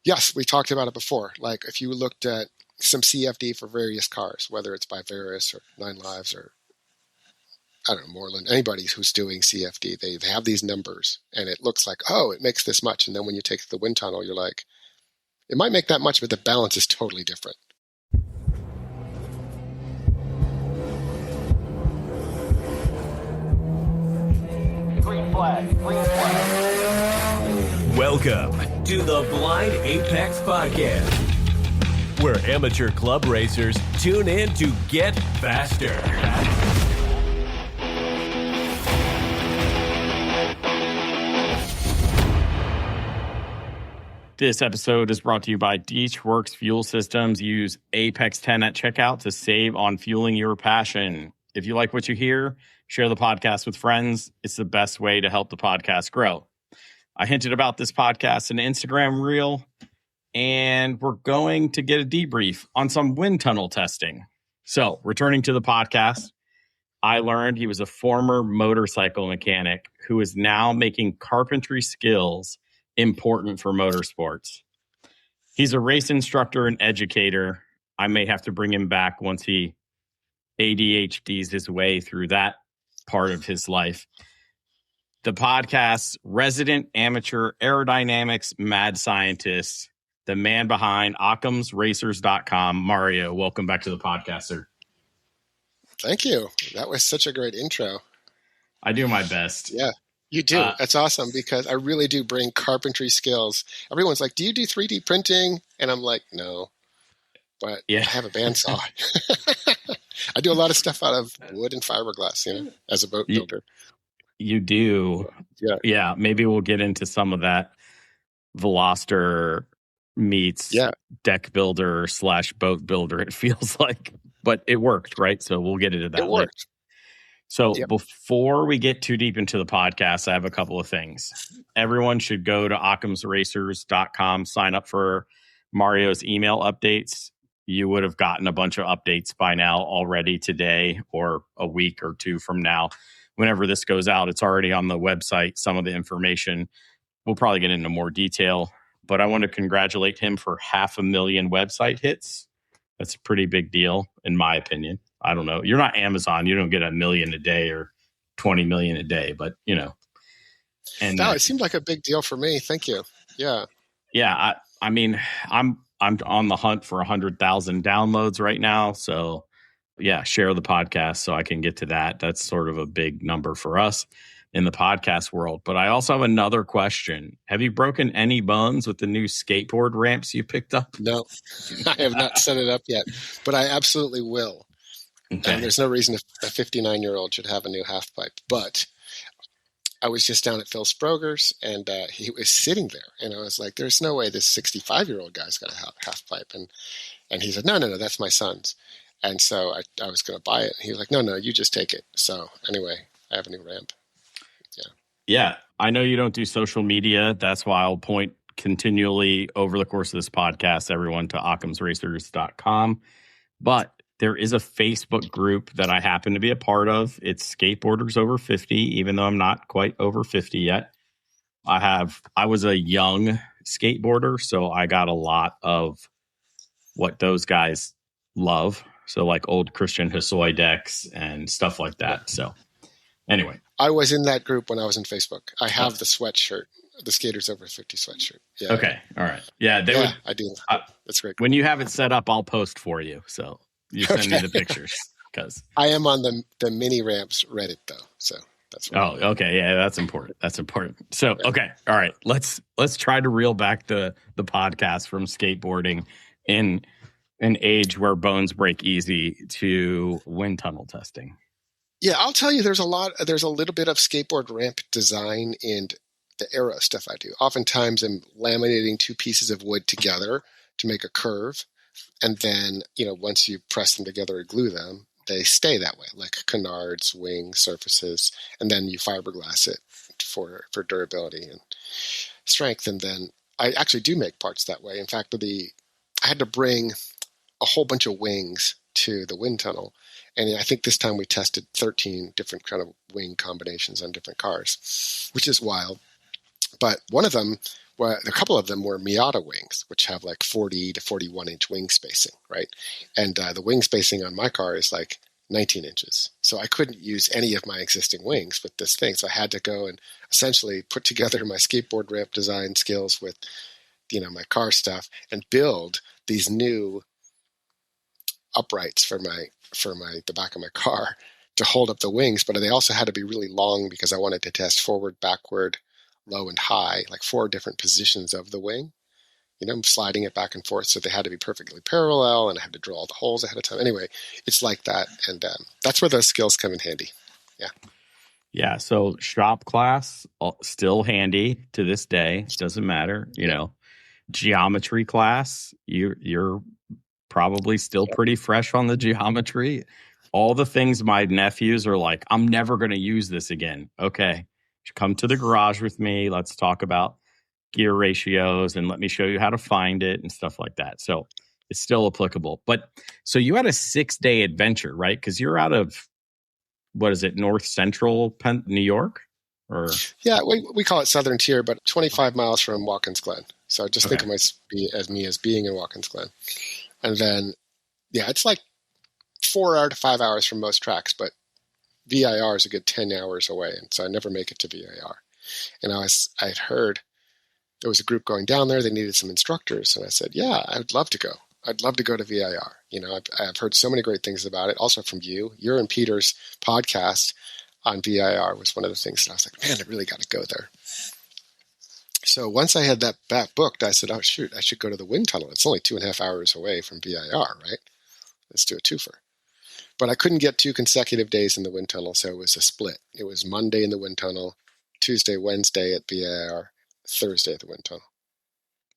Yes, we talked about it before. Like if you looked at some CFD for various cars, whether it's by Varus or Nine Lives or I don't know, Moreland, anybody who's doing CFD, they have these numbers and it looks like, oh, it makes this much. And then when you take the wind tunnel, you're like, it might make that much, but the balance is totally different. Green flag, green flag. Welcome to the Blind Apex Podcast, where amateur club racers tune in to get faster. This episode is brought to you by Works Fuel Systems. Use Apex 10 at checkout to save on fueling your passion. If you like what you hear, share the podcast with friends. It's the best way to help the podcast grow. I hinted about this podcast in Instagram reel, and we're going to get a debrief on some wind tunnel testing. So, returning to the podcast, I learned he was a former motorcycle mechanic who is now making carpentry skills important for motorsports. He's a race instructor and educator. I may have to bring him back once he ADHDs his way through that part of his life. The podcast's resident amateur aerodynamics mad scientist, the man behind OccamsRacers.com, Mario. Welcome back to the podcast, sir. Thank you. That was such a great intro. I do my best. Yeah. You do. That's awesome because I really do bring carpentry skills. Everyone's like, do you do 3D printing? And I'm like, no, but I have a bandsaw. I do a lot of stuff out of wood and fiberglass, as a boat builder. You do. Yeah. Maybe we'll get into some of that. Veloster meets deck builder / boat builder, it feels like. But it worked, right? So we'll get into that. It worked. So before we get too deep into the podcast, I have a couple of things. Everyone should go to OccamsRacers.com, sign up for Mario's email updates. You would have gotten a bunch of updates by now already today or a week or two from now. Whenever this goes out, it's already on the website. Some of the information, we'll probably get into more detail. But I want to congratulate him for 500,000 website hits. That's a pretty big deal, in my opinion. I don't know. You're not Amazon. You don't get 1 million a day or 20 million a day, but And no, it seemed like a big deal for me. Thank you. Yeah. Yeah. I mean, I'm on the hunt for 100,000 downloads right now. So yeah, share the podcast so I can get to that. That's sort of a big number for us in the podcast world. But I also have another question. Have you broken any bones with the new skateboard ramps you picked up? No, I have not set it up yet, but I absolutely will. Okay. And there's no reason a 59-year-old should have a new half pipe. But I was just down at Phil Sproger's, and he was sitting there. And I was like, there's no way this 65-year-old guy's got a half pipe. And he said, no, that's my son's. And so I was going to buy it. And he was like, no, you just take it. So anyway, I have a new ramp. Yeah. I know you don't do social media. That's why I'll point continually over the course of this podcast, everyone, to OccamsRacers.com. But there is a Facebook group that I happen to be a part of. It's Skateboarders Over 50, even though I'm not quite over 50 yet. I was a young skateboarder, so I got a lot of what those guys love. So like old Christian Hosoi decks and stuff like that. So anyway. I was in that group when I was in Facebook. I have the sweatshirt, the Skaters Over 50 sweatshirt. Yeah. Okay. All right. Yeah. I do. That's great. When you have it set up, I'll post for you. So you send me the pictures because I am on the mini ramps Reddit though. So that's right. Oh, okay. Yeah, that's important. So, okay. All right. Let's try to reel back the podcast from skateboarding in an age where bones break easy to wind tunnel testing. Yeah, I'll tell you, there's a little bit of skateboard ramp design in the aero stuff I do. Oftentimes I'm laminating two pieces of wood together to make a curve. And then, once you press them together or glue them, they stay that way, like canards, wing surfaces. And then you fiberglass it for durability and strength. And then I actually do make parts that way. In fact, I had to bring a whole bunch of wings to the wind tunnel. And I think this time we tested 13 different kind of wing combinations on different cars, which is wild. But one of them Well, a couple of them were Miata wings, which have like 40 to 41 inch wing spacing, right? And the wing spacing on my car is like 19 inches. So I couldn't use any of my existing wings with this thing. So I had to go and essentially put together my skateboard ramp design skills with, my car stuff and build these new uprights for the back of my car to hold up the wings. But they also had to be really long because I wanted to test forward, backward, low and high, like 4 different positions of the wing, sliding it back and forth. So they had to be perfectly parallel, and I had to drill all the holes ahead of time. Anyway, it's like that. And that's where those skills come in handy. Yeah. Yeah. So shop class, still handy to this day. Doesn't matter. Geometry class, you're probably still pretty fresh on the geometry. All the things my nephews are like, I'm never going to use this again. Okay. Come to the garage with me. Let's talk about gear ratios and let me show you how to find it and stuff like that. So it's still applicable. But so you had a 6-day adventure, right? Because you're out of, what is it, North Central New York? Or yeah, we call it Southern Tier, but 25 miles from Watkins Glen. So just think of me as being in Watkins Glen. And then, it's like 4 to 5 hours from most tracks, but VIR is a good 10 hours away. And so I never make it to VIR. And I had heard there was a group going down there. They needed some instructors. And I said, yeah, I'd love to go. I'd love to go to VIR. I've heard so many great things about it. Also from you, your and Peter's podcast on VIR was one of the things that I was like, man, I really got to go there. So once I had that booked, I said, oh, shoot, I should go to the wind tunnel. It's only 2.5 hours away from VIR, right? Let's do a twofer. But I couldn't get 2 consecutive days in the wind tunnel, so it was a split. It was Monday in the wind tunnel, Tuesday, Wednesday at VIR, Thursday at the wind tunnel.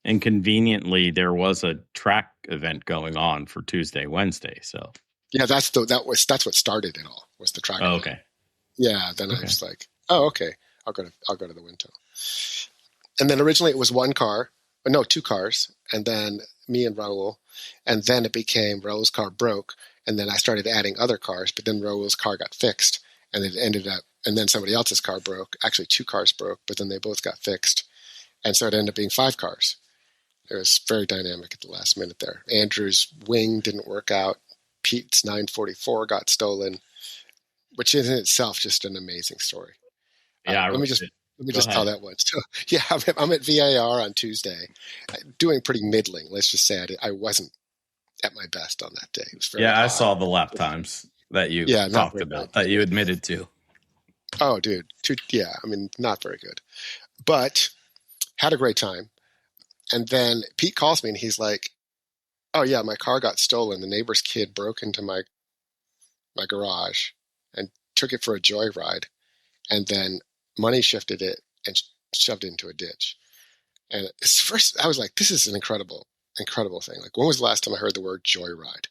And conveniently, there was a track event going on for Tuesday, Wednesday. So yeah, that's what started it all, was the track. Oh, event. okay. Yeah, then I was like, oh, okay, I'll go to the wind tunnel. And then originally it was 2 cars, and then me and Raul, and then it became Raul's car broke, and then I started adding other cars, but then Raul's car got fixed, and it ended up, and then somebody else's car broke. Actually, 2 cars broke, but then they both got fixed, and so it ended up being 5 cars. It was very dynamic at the last minute there. Andrew's wing didn't work out. Pete's 944 got stolen, which is in itself just an amazing story. Yeah, let me just tell that one. So, yeah, I'm at VIR on Tuesday, doing pretty middling. Let's just say I wasn't at my best on that day. It was very I saw the lap times that you talked about, that you admitted to. Oh, dude. Not very good. But had a great time. And then Pete calls me and he's like, oh, yeah, my car got stolen. The neighbor's kid broke into my garage and took it for a joyride. And then money shifted it and shoved it into a ditch. And first, I was like, this is an incredible thing. Like, when was the last time I heard the word joyride?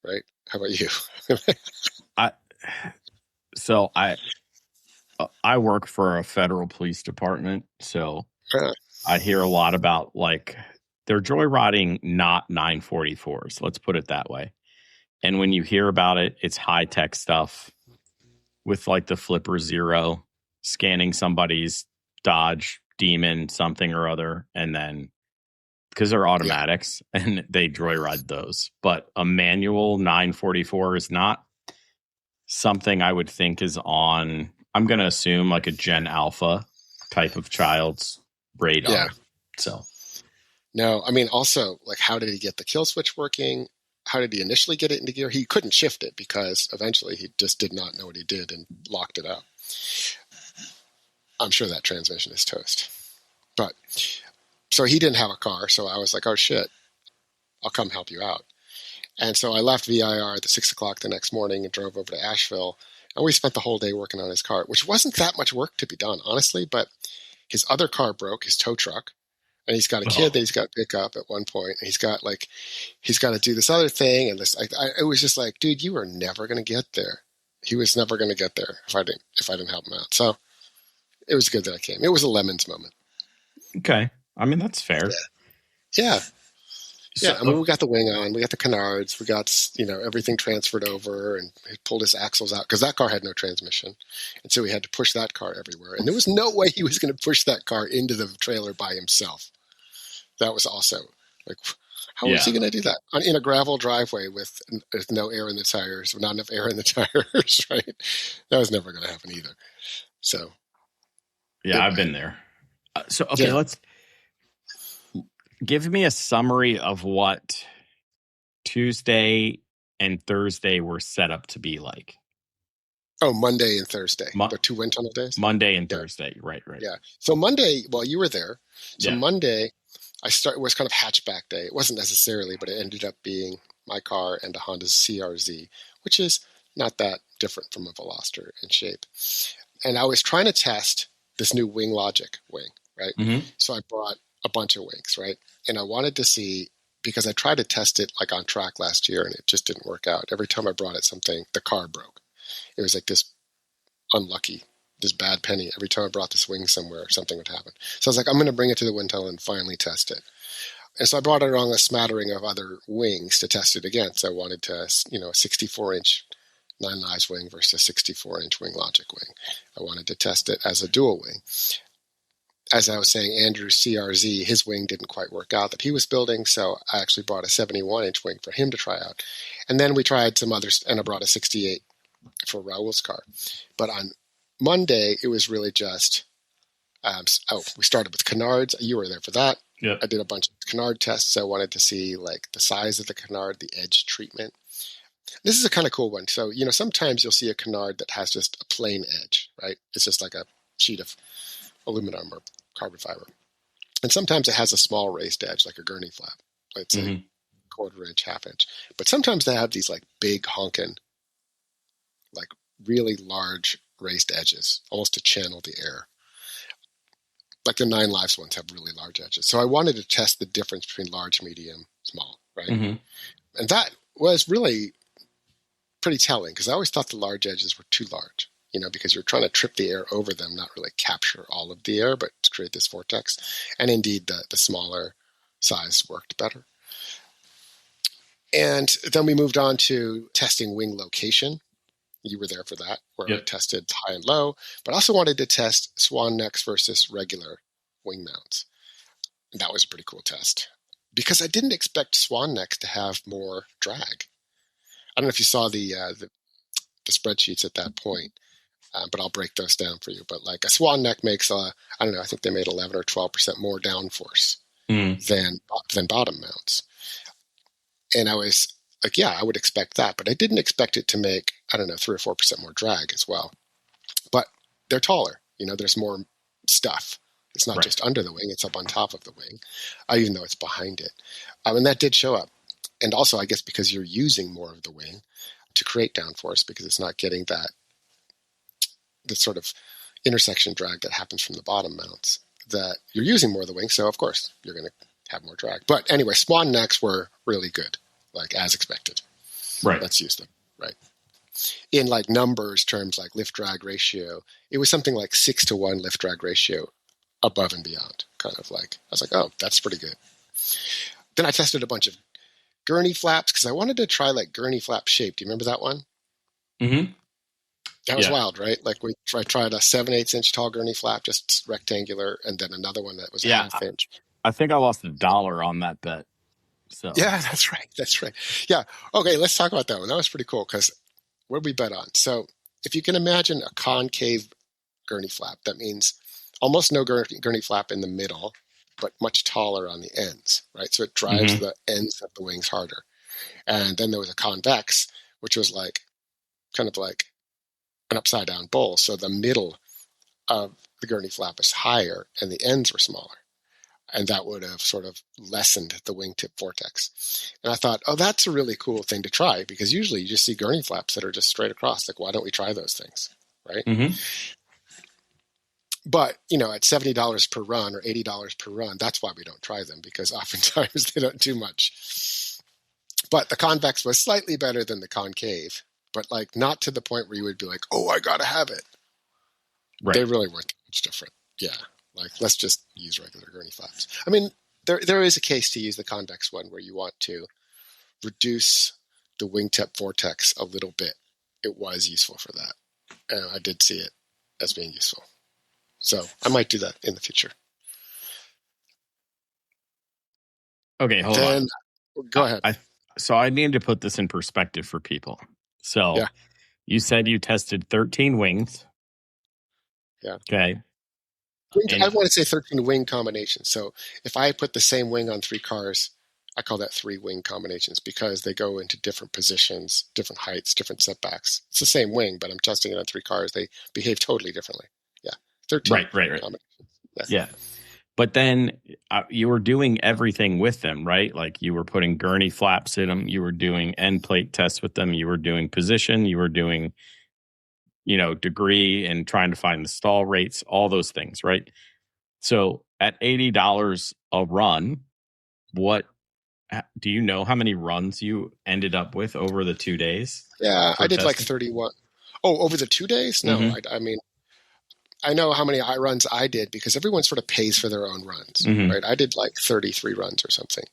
Right? How about you? I work for a federal police department, so I hear a lot about, like, they're joyriding not 944s. Let's put it that way. And when you hear about it, it's high-tech stuff with, like, the Flipper Zero, scanning somebody's Dodge Demon something or other, and then because they're automatics and they joyride those. But a manual 944 is not something I would think is on, I'm going to assume, like a Gen Alpha type of child's radar. Yeah. So, no, I mean, also, like, how did he get the kill switch working? How did he initially get it into gear? He couldn't shift it because eventually he just did not know what he did and locked it up. I'm sure that transmission is toast. But so he didn't have a car, so I was like, oh shit, I'll come help you out. And so I left VIR at 6 o'clock the next morning and drove over to Asheville, and we spent the whole day working on his car, which wasn't that much work to be done, honestly, but his other car broke, his tow truck, and he's got a kid that he's got to pick up at one point, and he's got to do this other thing, and it was just like, dude, you were never going to get there. He was never going to get there if I didn't help him out. So it was good that I came. It was a lemons moment. Okay. I mean, that's fair. Yeah. Yeah, I mean, we got the wing on, we got the canards, we got, everything transferred over, and he pulled his axles out because that car had no transmission. And so he had to push that car everywhere. And there was no way he was going to push that car into the trailer by himself. That was also like, how was he going to do that in a gravel driveway with no air in the tires, not enough air in the tires, right? That was never going to happen either. So, yeah, I've been there. Let's give me a summary of what Tuesday and Thursday were set up to be like. Oh, Monday and Thursday, the 2 wind tunnel days? Monday and Thursday, right. Yeah. So Monday, well, you were there. So Monday, it was kind of hatchback day. It wasn't necessarily, but it ended up being my car and a Honda CRZ, which is not that different from a Veloster in shape. And I was trying to test this new Wing Logic wing, right? Mm-hmm. So I brought a bunch of wings, right? And I wanted to see, because I tried to test it like on track last year and it just didn't work out. Every time I brought it something, the car broke. It was like this bad penny. Every time I brought this wing somewhere, something would happen. So I was like, I'm going to bring it to the wind tunnel and finally test it. And so I brought it along a smattering of other wings to test it again. So I wanted to, a 64-inch 9 Lives wing versus a 64-inch Wing Logic wing. I wanted to test it as a dual wing. As I was saying, Andrew's CRZ, his wing didn't quite work out that he was building, so I actually brought a 71-inch wing for him to try out. And then we tried some others, and I brought a 68 for Raul's car. But on Monday, it was really just, we started with canards. You were there for that. Yep. I did a bunch of canard tests. I wanted to see like the size of the canard, the edge treatment. This is a kind of cool one. So, sometimes you'll see a canard that has just a plain edge, right? It's just like a sheet of aluminum or carbon fiber. And sometimes it has a small raised edge, like a gurney flap. Let's say quarter-inch, half-inch. But sometimes they have these like big honking, like really large raised edges, almost to channel the air. Like the 9 Lives ones have really large edges. So I wanted to test the difference between large, medium, small, right? Mm-hmm. And that was really pretty telling because I always thought the large edges were too large, because you're trying to trip the air over them, not really capture all of the air, but to create this vortex. And indeed, the smaller size worked better. And then we moved on to testing wing location. You were there for that, where I tested high and low, but also wanted to test swan necks versus regular wing mounts. And that was a pretty cool test because I didn't expect swan necks to have more drag. I don't know if you saw the spreadsheets at that point, but I'll break those down for you. But like a swan neck makes, I think they made 11 or 12% more downforce than bottom mounts. And I was like, I would expect that, but I didn't expect it to make, 3 or 4% more drag as well. But they're taller, there's more stuff. It's not just under the wing, it's up on top of the wing, even though it's behind it. And that did show up. And also, I guess, because you're using more of the wing to create downforce, because it's not getting the sort of intersection drag that happens from the bottom mounts, that you're using more of the wing. So, of course, you're going to have more drag. But anyway, swan necks were really good, like as expected. Right. Let's use them. Right. In like numbers terms, like lift drag ratio, it was something like 6-to-1 lift drag ratio above and beyond. Kind of like, I was like, oh, that's pretty good. Then I tested a bunch of gurney flaps because I wanted to try like gurney flap shape. Do you remember that one? Mm-hmm. That was wild, right? Like I tried a 7/8 inch tall gurney flap, just rectangular, and then another one that was a half inch. I think I lost $1 on that bet. So yeah, that's right. Yeah. Okay, let's talk about that one. That was pretty cool because what did we bet on? So if you can imagine a concave gurney flap, that means almost no gurney flap in the middle, but much taller on the ends, right? So it drives the ends of the wings harder. And then there was a convex, which was like kind of like an upside down bowl. So the middle of the gurney flap is higher and the ends were smaller. And that would have sort of lessened the wingtip vortex. And I thought, oh, that's a really cool thing to try because usually you just see gurney flaps that are just straight across. Like, why don't we try those things, right? Mm-hmm. But, at $70 per run or $80 per run, that's why we don't try them because oftentimes they don't do much. But the convex was slightly better than the concave, but like not to the point where you would be like, oh, I got to have it. Right. They really weren't much different. Yeah. Like, let's just use regular gurney flaps. I mean, there is a case to use the convex one where you want to reduce the wingtip vortex a little bit. It was useful for that. And I did see it as being useful. So I might do that in the future. Okay, hold on. Go ahead. So I need to put this in perspective for people. So Yeah. You said you tested 13 wings. Yeah. Okay. I want to say 13 wing combinations. So if I put the same wing on 3 cars, I call that 3 wing combinations because they go into different positions, different heights, different setbacks. It's the same wing, but I'm testing it on 3 cars. They behave totally differently. Yeah. 13 right. combinations. Yeah. But then you were doing everything with them, right? Like you were putting gurney flaps in them. You were doing end plate tests with them. You were doing position. You were doing, degree and trying to find the stall rates, all those things, right? So at $80 a run, do you know how many runs you ended up with over the 2 days? Yeah, I did like 31. Oh, over the 2 days? No, Mm-hmm. I mean, I know how many runs I did because everyone sort of pays for their own runs, Mm-hmm. right? I did like 33 runs or something.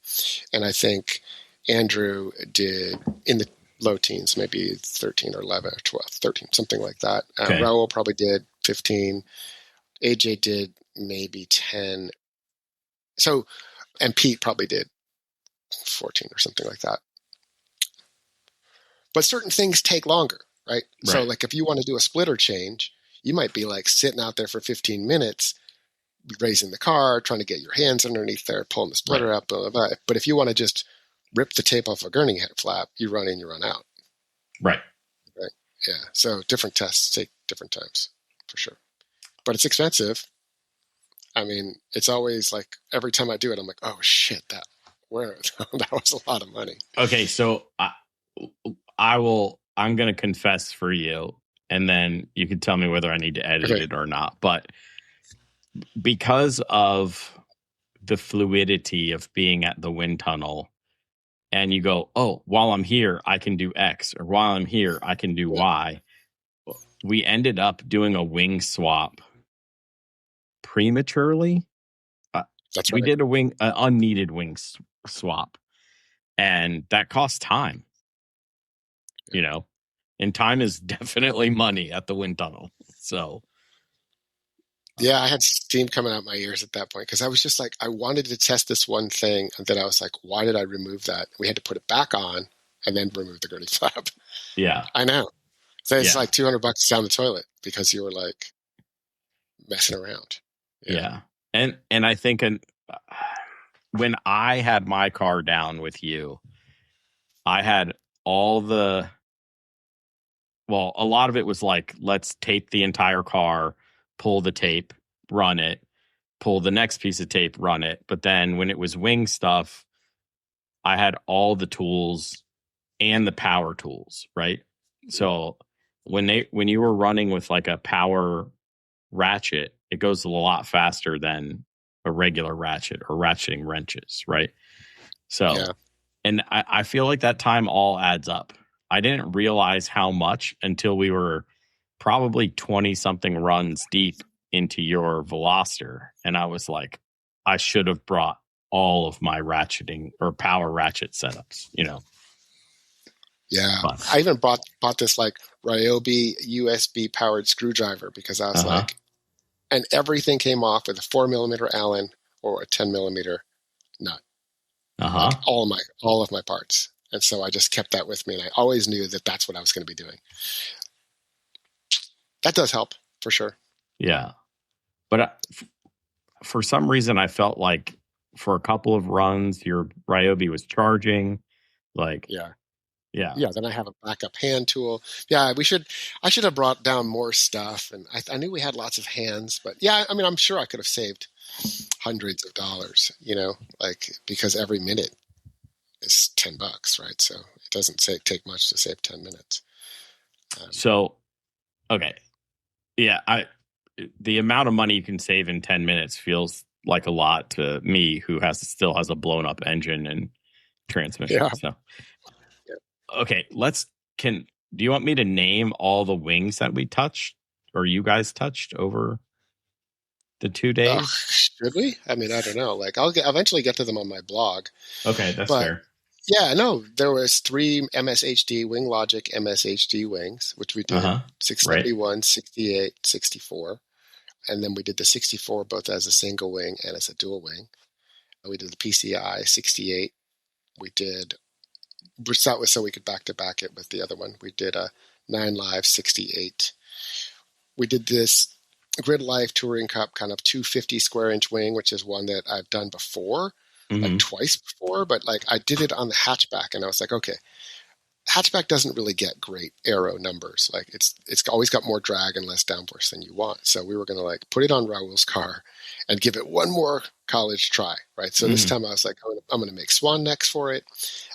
And I think Andrew did in the low teens, maybe 13 or 11 or 12, 13, something like that. Okay. Raul probably did 15. AJ did maybe 10. So, and Pete probably did 14 or something like that. But certain things take longer, right? So like if you want to do a splitter change, you might be like sitting out there for 15 minutes, raising the car, trying to get your hands underneath there, pulling the splitter up, blah, blah, blah. But if you want to just rip the tape off a gurney head flap, you run in, you run out. Right. Yeah. So different tests take different times for sure. But it's expensive. I mean, it's always like every time I do it, I'm like, oh shit, that was a lot of money. Okay. So I'm going to confess for you, and then you can tell me whether I need to edit it or not. But because of the fluidity of being at the wind tunnel, and you go, oh, while I'm here, I can do X, or while I'm here, I can do Y. We ended up doing a wing swap prematurely. That's right. We did an unneeded wing swap, and that costs time. And time is definitely money at the wind tunnel. So, yeah, I had steam coming out my ears at that point because I was just like, I wanted to test this one thing, and then I was like, why did I remove that? We had to put it back on and then remove the gurney flap. Yeah, I know. So it's like $200 down the toilet because you were like messing around. Yeah. And I think when I had my car down with you, I had a lot of it was like, let's tape the entire car, pull the tape, run it, pull the next piece of tape, run it. But then when it was wing stuff, I had all the tools and the power tools, right? So when you were running with like a power ratchet, it goes a lot faster than a regular ratchet or ratcheting wrenches, right? So, and I feel like that time all adds up. I didn't realize how much until we were probably 20 something runs deep into your Veloster. And I was like, I should have brought all of my ratcheting or power ratchet setups, Yeah. But I even bought this like Ryobi USB powered screwdriver because I was like, and everything came off with a 4mm Allen or a 10mm nut. Like all of my parts. And so I just kept that with me, and I always knew that that's what I was going to be doing. That does help for sure. Yeah. But for some reason, I felt like for a couple of runs, your Ryobi was charging. Like, yeah. Then I have a backup hand tool. Yeah, I should have brought down more stuff, and I knew we had lots of hands, but yeah, I mean, I'm sure I could have saved hundreds of dollars, like because every minute is $10, right? So it doesn't take much to save 10 minutes. Okay, yeah, the amount of money you can save in 10 minutes feels like a lot to me, who still has a blown up engine and transmission. Yeah. So. Okay, do you want me to name all the wings that we touched or you guys touched over the 2 Oh, days? should we? I mean, I don't know. Like, I'll eventually get to them on my blog. Okay, that's But fair. yeah, no, there was 3 MSHD Wing Logic MSHD wings, which we did Right. 671, 68, 64. And then we did the 64 both as a single wing and as a dual wing. We did the PCI 68. We did, which that was so we could back to back it with the other one. We did a 9 Live 68. We did this Grid Life Touring Cup kind of 250 square inch wing, which is one that I've done before, like twice before, but like I did it on the hatchback and I was like, okay, hatchback doesn't really get great aero numbers. Like it's always got more drag and less downforce than you want. So we were going to like put it on Raul's car and give it one more college try, right? So this time I was like, I'm going to make swan necks for it.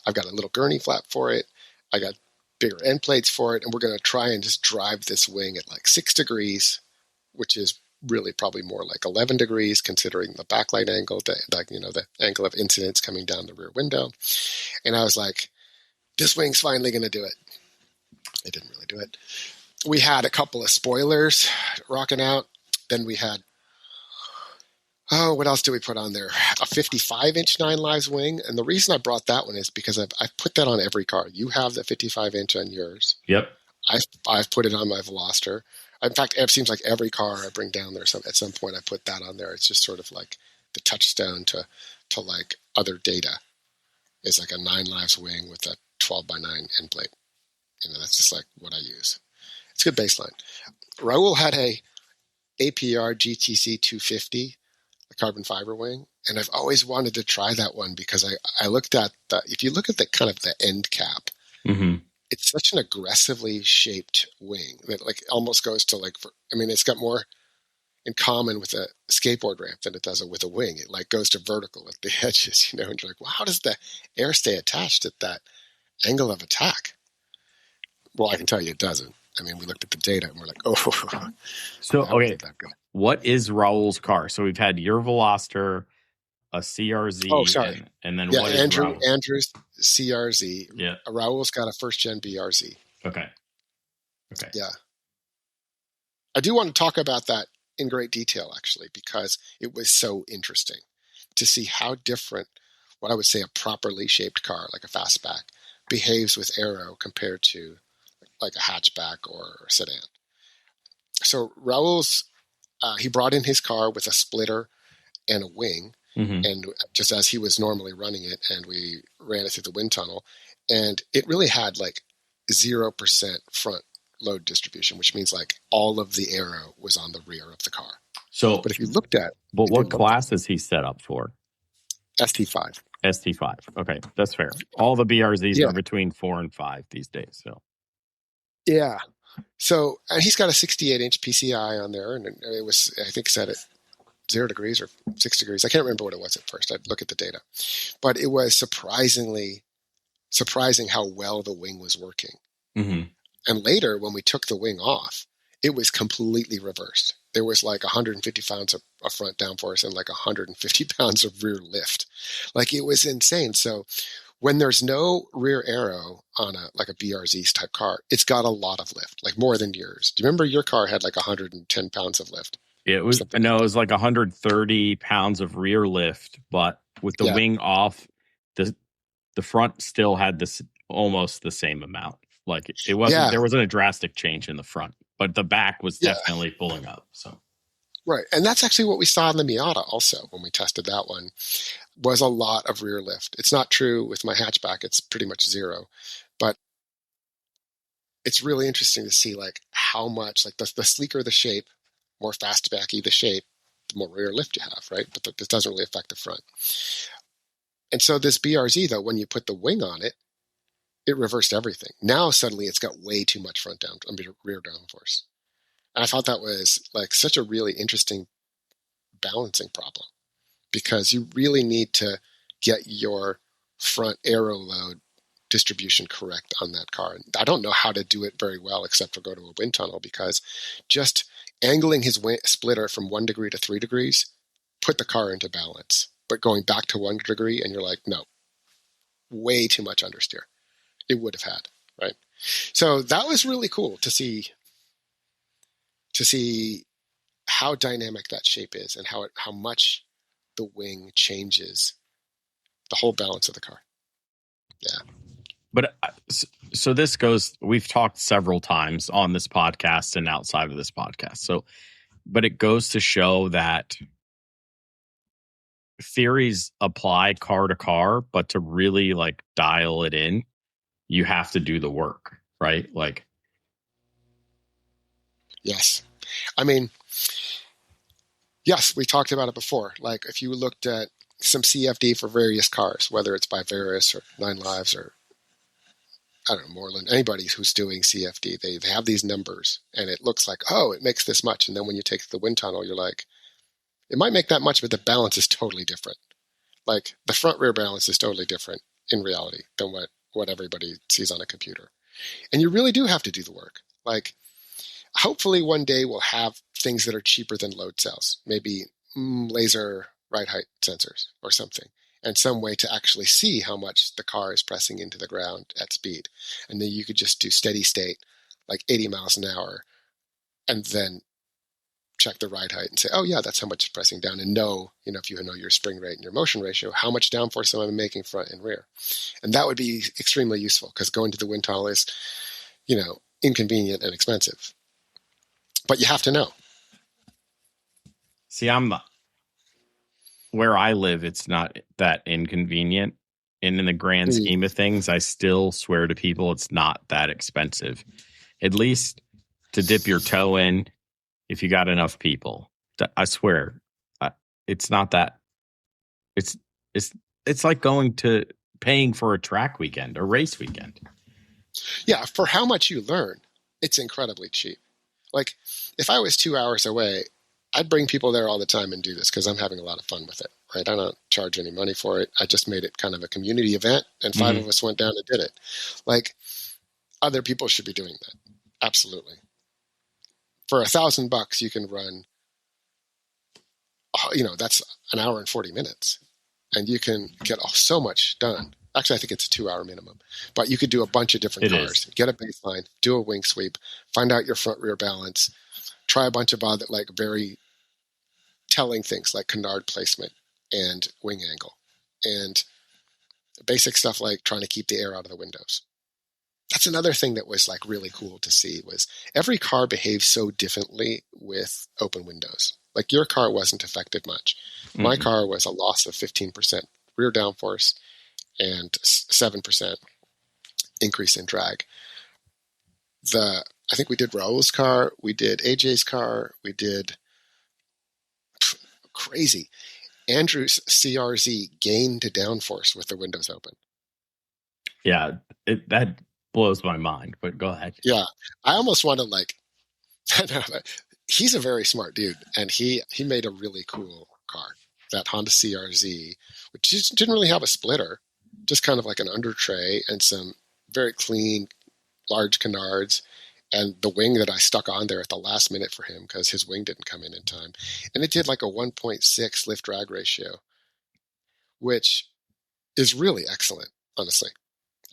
I've got a little gurney flap for it. I got bigger end plates for it, and we're going to try and just drive this wing at like 6 degrees, which is really probably more like 11 degrees considering the backlight angle, the angle of incidence coming down the rear window. And I was like, this wing's finally going to do it. It didn't really do it. We had a couple of spoilers rocking out. Then we had, what else did we put on there? A 55-inch 9 Lives wing. And the reason I brought that one is because I've put that on every car. You have the 55-inch on yours. Yep. I've put it on my Veloster. In fact, it seems like every car I bring down there, at some point I put that on there. It's just sort of like the touchstone to like other data. It's like a 9 Lives wing with a 12x9 end plate. That's just like what I use. It's a good baseline. Raul had a APR GTC 250, a carbon fiber wing, and I've always wanted to try that one because I looked at if you look at the kind of the end cap, it's such an aggressively shaped wing that like almost goes to like, it's got more in common with a skateboard ramp than it does with a wing. It like goes to vertical at the edges, and you're like, well, how does the air stay attached at that angle of attack? Well, I can tell you it doesn't. We looked at the data and we're like, oh. So, okay, what is Raul's car? So we've had your Veloster, a CRZ. Oh, sorry. And then what is Raul? Andrew's CRZ. Yeah. Raul's got a first-gen BRZ. Okay. Yeah. I do want to talk about that in great detail, actually, because it was so interesting to see how different what I would say a properly shaped car, like a fastback, behaves with aero compared to like a hatchback or a sedan. So Raul's, he brought in his car with a splitter and a wing, and just as he was normally running it, and we ran it through the wind tunnel, and it really had like 0% front load distribution, which means like all of the aero was on the rear of the car. So, but if you looked at, what class is he set up for? ST5. ST5. Okay, that's fair. All the BRZs are between 4 and 5 these days. So, yeah. So, and he's got a 68-inch PCI on there, and it was, I think, set at 0 degrees or 6 degrees. I can't remember what it was at first. I'd look at the data, but it was surprising how well the wing was working. And later, when we took the wing off, it was completely reversed. There was like 150 pounds of front downforce and like 150 pounds of rear lift. Like it was insane. So when there's no rear aero on a BRZ type car, it's got a lot of lift, like more than yours. Do you remember your car had like 110 pounds of lift? It was like 130 pounds of rear lift, but with the wing off, the front still had this almost the same amount. Like it wasn't, there wasn't a drastic change in the front, but the back was definitely pulling up. So, right. And that's actually what we saw in the Miata also when we tested that one, was a lot of rear lift. It's not true with my hatchback. It's pretty much 0, but it's really interesting to see like how much, like the sleeker the shape, more fastbacky the shape, the more rear lift you have, right? But this doesn't really affect the front. And so this BRZ though, when you put the wing on it, it reversed everything. Now suddenly it's got way too much rear downforce. And I thought that was like such a really interesting balancing problem, because you really need to get your front aero load distribution correct on that car. And I don't know how to do it very well except for go to a wind tunnel, because just angling his splitter from 1 degree to 3 degrees put the car into balance. But going back to 1 degree and you're like, no, way too much understeer. It would have had, right? So that was really cool to see how dynamic that shape is and how much the wing changes the whole balance of the car. Yeah. But so this goes, we've talked several times on this podcast and outside of this podcast. So, but it goes to show that theories apply car to car, but to really like dial it in, you have to do the work, right? Like, yes. I mean, yes, we talked about it before. Like if you looked at some CFD for various cars, whether it's by Veris or Nine Lives or I don't know, Moreland, anybody who's doing CFD, they have these numbers and it looks like, oh, it makes this much. And then when you take the wind tunnel, you're like, it might make that much, but the balance is totally different. Like the front rear balance is totally different in reality than what everybody sees on a computer. And you really do have to do the work. Like hopefully one day we'll have things that are cheaper than load cells, maybe laser ride height sensors or something, and some way to actually see how much the car is pressing into the ground at speed. And then you could just do steady state, like 80 miles an hour, and then check the ride height and say, oh yeah, that's how much it's pressing down, and know, if you know your spring rate and your motion ratio, how much downforce am I making front and rear. And that would be extremely useful because going to the wind tunnel is, inconvenient and expensive. But you have to know. see, where I live, it's not that inconvenient. And in the grand scheme of things, I still swear to people it's not that expensive. At least to dip your toe in, if you got enough people. I swear, it's not that. It's like paying for a track weekend, a race weekend. Yeah, for how much you learn, it's incredibly cheap. Like, if I was 2 hours away, I'd bring people there all the time and do this because I'm having a lot of fun with it, right? I don't charge any money for it. I just made it kind of a community event, and 5 of us went down and did it. Like, other people should be doing that. Absolutely. For $1,000, you can run, that's an hour and 40 minutes, and you can get so much done. Actually, I think it's a 2-hour minimum, but you could do a bunch of different cars, get a baseline, do a wing sweep, find out your front rear balance, try a bunch of other like very telling things like canard placement and wing angle and basic stuff like trying to keep the air out of the windows. That's another thing that was like really cool to see was every car behaves so differently with open windows. Like your car wasn't affected much. My car was a loss of 15% rear downforce and 7% increase in drag. I think we did Raul's car, we did AJ's car, we did crazy. Andrew's CRZ gained downforce with the windows open. Yeah, that blows my mind, but go ahead. Yeah, I almost want to he's a very smart dude, and he made a really cool car, that Honda CRZ, which just didn't really have a splitter, just kind of like an under tray and some very clean, large canards, and the wing that I stuck on there at the last minute for him because his wing didn't come in time. And it did like a 1.6 lift drag ratio, which is really excellent, honestly.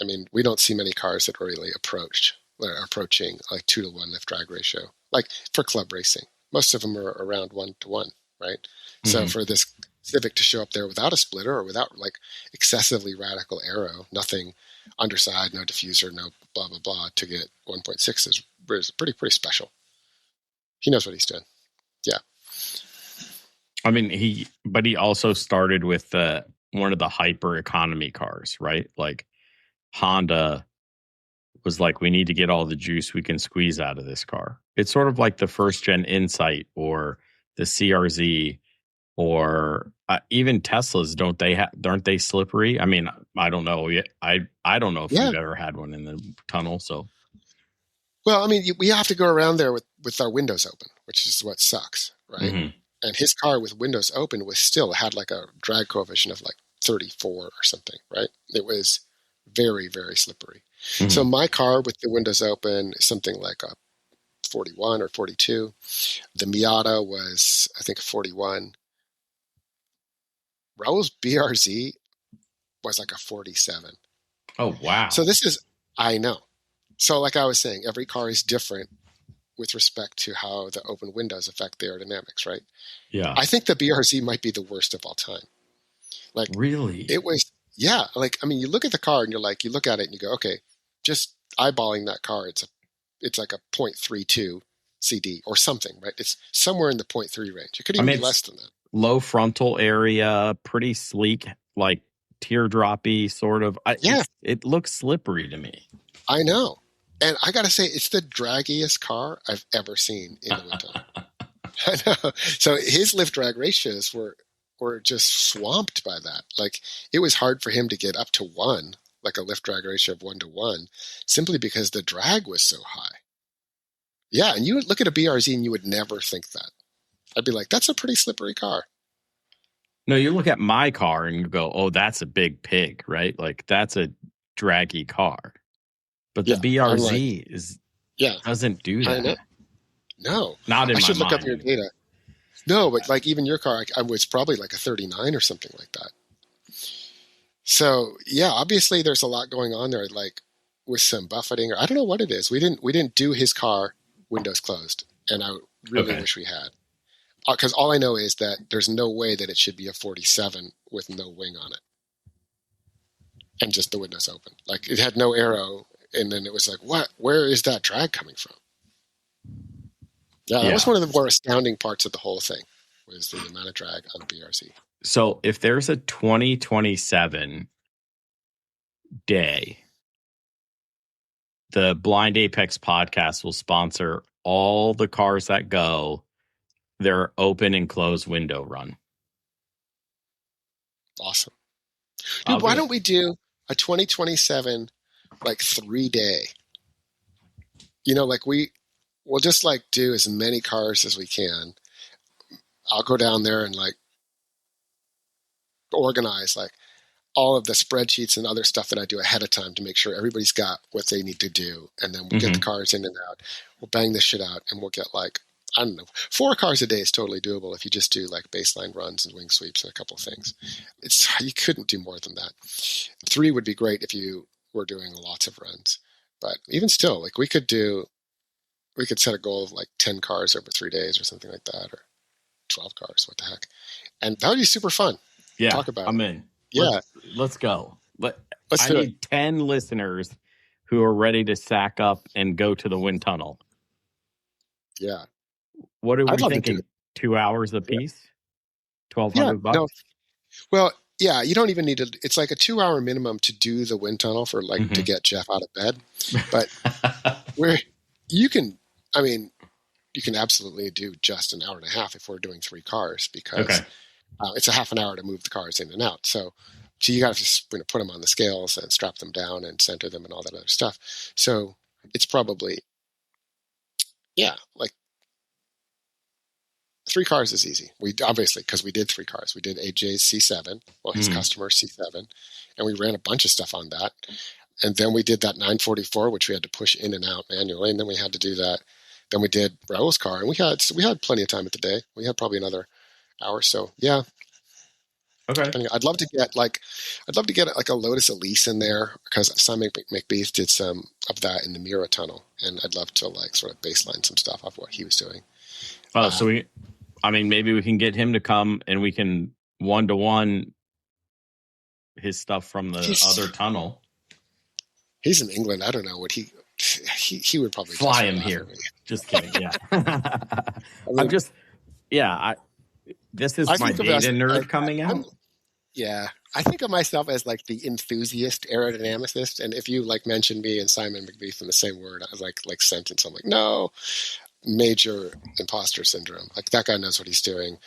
I mean, we don't see many cars that are really approaching like 2-to-1 lift drag ratio, like for club racing. Most of them are around 1-to-1, right? Mm-hmm. So for this Civic to show up there without a splitter or without like excessively radical aero, nothing underside, no diffuser, no blah, blah, blah, to get 1.6 is pretty special. He knows what he's doing. Yeah. I mean, he also started with one of the hyper economy cars, right? Like Honda was like, we need to get all the juice we can squeeze out of this car. It's sort of like the first gen Insight or the CRZ or even Teslas. Aren't they slippery? I mean, I don't know. I don't know if we've ever had one in the tunnel. So, well, I mean, we have to go around there with our windows open, which is what sucks, right? Mm-hmm. And his car with windows open had like a drag coefficient of like 34 or something, right? It was very, very slippery. Mm-hmm. So my car with the windows open is something like a 41 or 42. The Miata was, I think, 41. Raul's BRZ was like a 47. Oh, wow. So I know. So like I was saying, every car is different with respect to how the open windows affect the aerodynamics, right? Yeah. I think the BRZ might be the worst of all time. Like, Really? it was, yeah. Like, I mean, you look at the car and you're like, you look at it and you go, okay, just eyeballing that car, it's like a 0.32 CD or something, right? It's somewhere in the 0.3 range. It could even be less than that. Low frontal area, pretty sleek, like teardroppy sort of. Yeah. It looks slippery to me. I know. And I got to say, it's the draggiest car I've ever seen in the wind tunnel. I know. So his lift drag ratios were just swamped by that. Like, it was hard for him to get up to 1, like a lift drag ratio of 1-to-1, simply because the drag was so high. Yeah, and you would look at a BRZ and you would never think that. I'd be like, that's a pretty slippery car. No, you look at my car and you go, oh, that's a big pig, right? Like, that's a draggy car. But the BRZ doesn't do that. I know. No. Not in my mind. I should look up your data. No, but like even your car, I was probably like a 39 or something like that. So yeah, obviously there's a lot going on there, like with some buffeting, or I don't know what it is. We didn't do his car windows closed, and I really wish we had. Because all I know is that there's no way that it should be a 47 with no wing on it, and just the windows open. Like, it had no arrow, and then it was like, what? Where is that drag coming from? Yeah, that was one of the more astounding parts of the whole thing, was the amount of drag on the BRZ. So if there's a 2027 day, the Blind Apex podcast will sponsor all the cars that go their open and closed window run. Awesome. Dude, why don't we do a 2027, like 3-day? You know, like we'll just like do as many cars as we can. I'll go down there and like organize like all of the spreadsheets and other stuff that I do ahead of time to make sure everybody's got what they need to do. And then we'll get the cars in and out. We'll bang this shit out, and we'll get like, I don't know, 4 cars a day is totally doable if you just do like baseline runs and wing sweeps and a couple of things. You couldn't do more than that. 3 would be great if you were doing lots of runs. But even still, like we could set a goal of like 10 cars over 3 days or something like that, or 12 cars, what the heck. And that would be super fun. Yeah, talk about I'm in. Yeah. Let's go. I need 10 listeners who are ready to sack up and go to the wind tunnel. Yeah. What are we thinking? 2 hours a piece? $1,200? No. Well, yeah, you don't even need to. It's like a 2-hour minimum to do the wind tunnel for like to get Jeff out of bed. But you can absolutely do just an hour and a half if we're doing 3 cars, because it's a half an hour to move the cars in and out. So you got to just put them on the scales and strap them down and center them and all that other stuff. So it's probably, like 3 cars is easy. We obviously, because we did 3 cars. We did AJ's C7, his customer C7, and we ran a bunch of stuff on that. And then we did that 944, which we had to push in and out manually. And then we had to do that. Then we did Raul's car, and we had plenty of time at the day. We had probably another hour. So yeah. Okay. I'd love to get like a Lotus Elise in there, because Simon McBeath did some of that in the Mira tunnel, and I'd love to like sort of baseline some stuff off what he was doing. Oh, so maybe we can get him to come and we can 1-to-1 his stuff from the other tunnel. He's in England. I don't know what he would probably fly him here. Just kidding. Yeah. This is my data nerd coming out. I think of myself as like the enthusiast aerodynamicist, and if you like mention me and Simon McBeath in the same word, I was like sentence, I'm like, no, major imposter syndrome. Like, that guy knows what he's doing.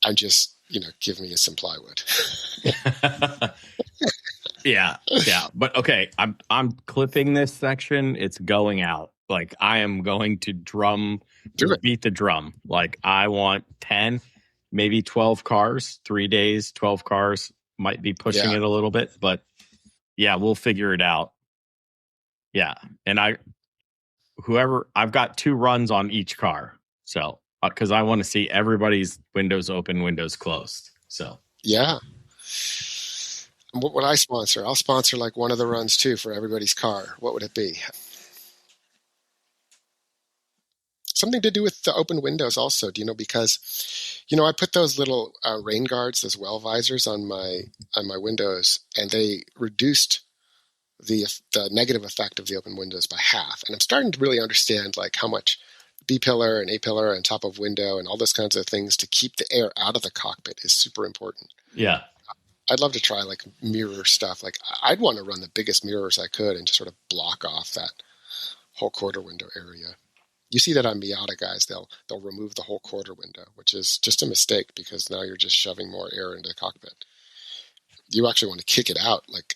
I'm just, give me some plywood. Yeah. But okay, I'm clipping this section. It's going out. Like, I am going to beat the drum. Like, I want 10, maybe 12 cars, 3 days, 12 cars. Might be pushing it a little bit, but yeah, we'll figure it out. Yeah. And I've got 2 runs on each car. So, because I want to see everybody's windows open, windows closed. So, yeah. What would I sponsor? I'll sponsor like one of the runs too for everybody's car. What would it be? something to do with the open windows also, because, I put those little rain guards, those well visors on my windows, and they reduced the negative effect of the open windows by half. And I'm starting to really understand like how much B-pillar and A-pillar on top of window and all those kinds of things to keep the air out of the cockpit is super important. Yeah. I'd love to try like mirror stuff. Like I'd want to run the biggest mirrors I could and just sort of block off that whole quarter window area. You see that on Miata guys, they'll remove the whole quarter window, which is just a mistake because now you're just shoving more air into the cockpit. You actually want to kick it out, like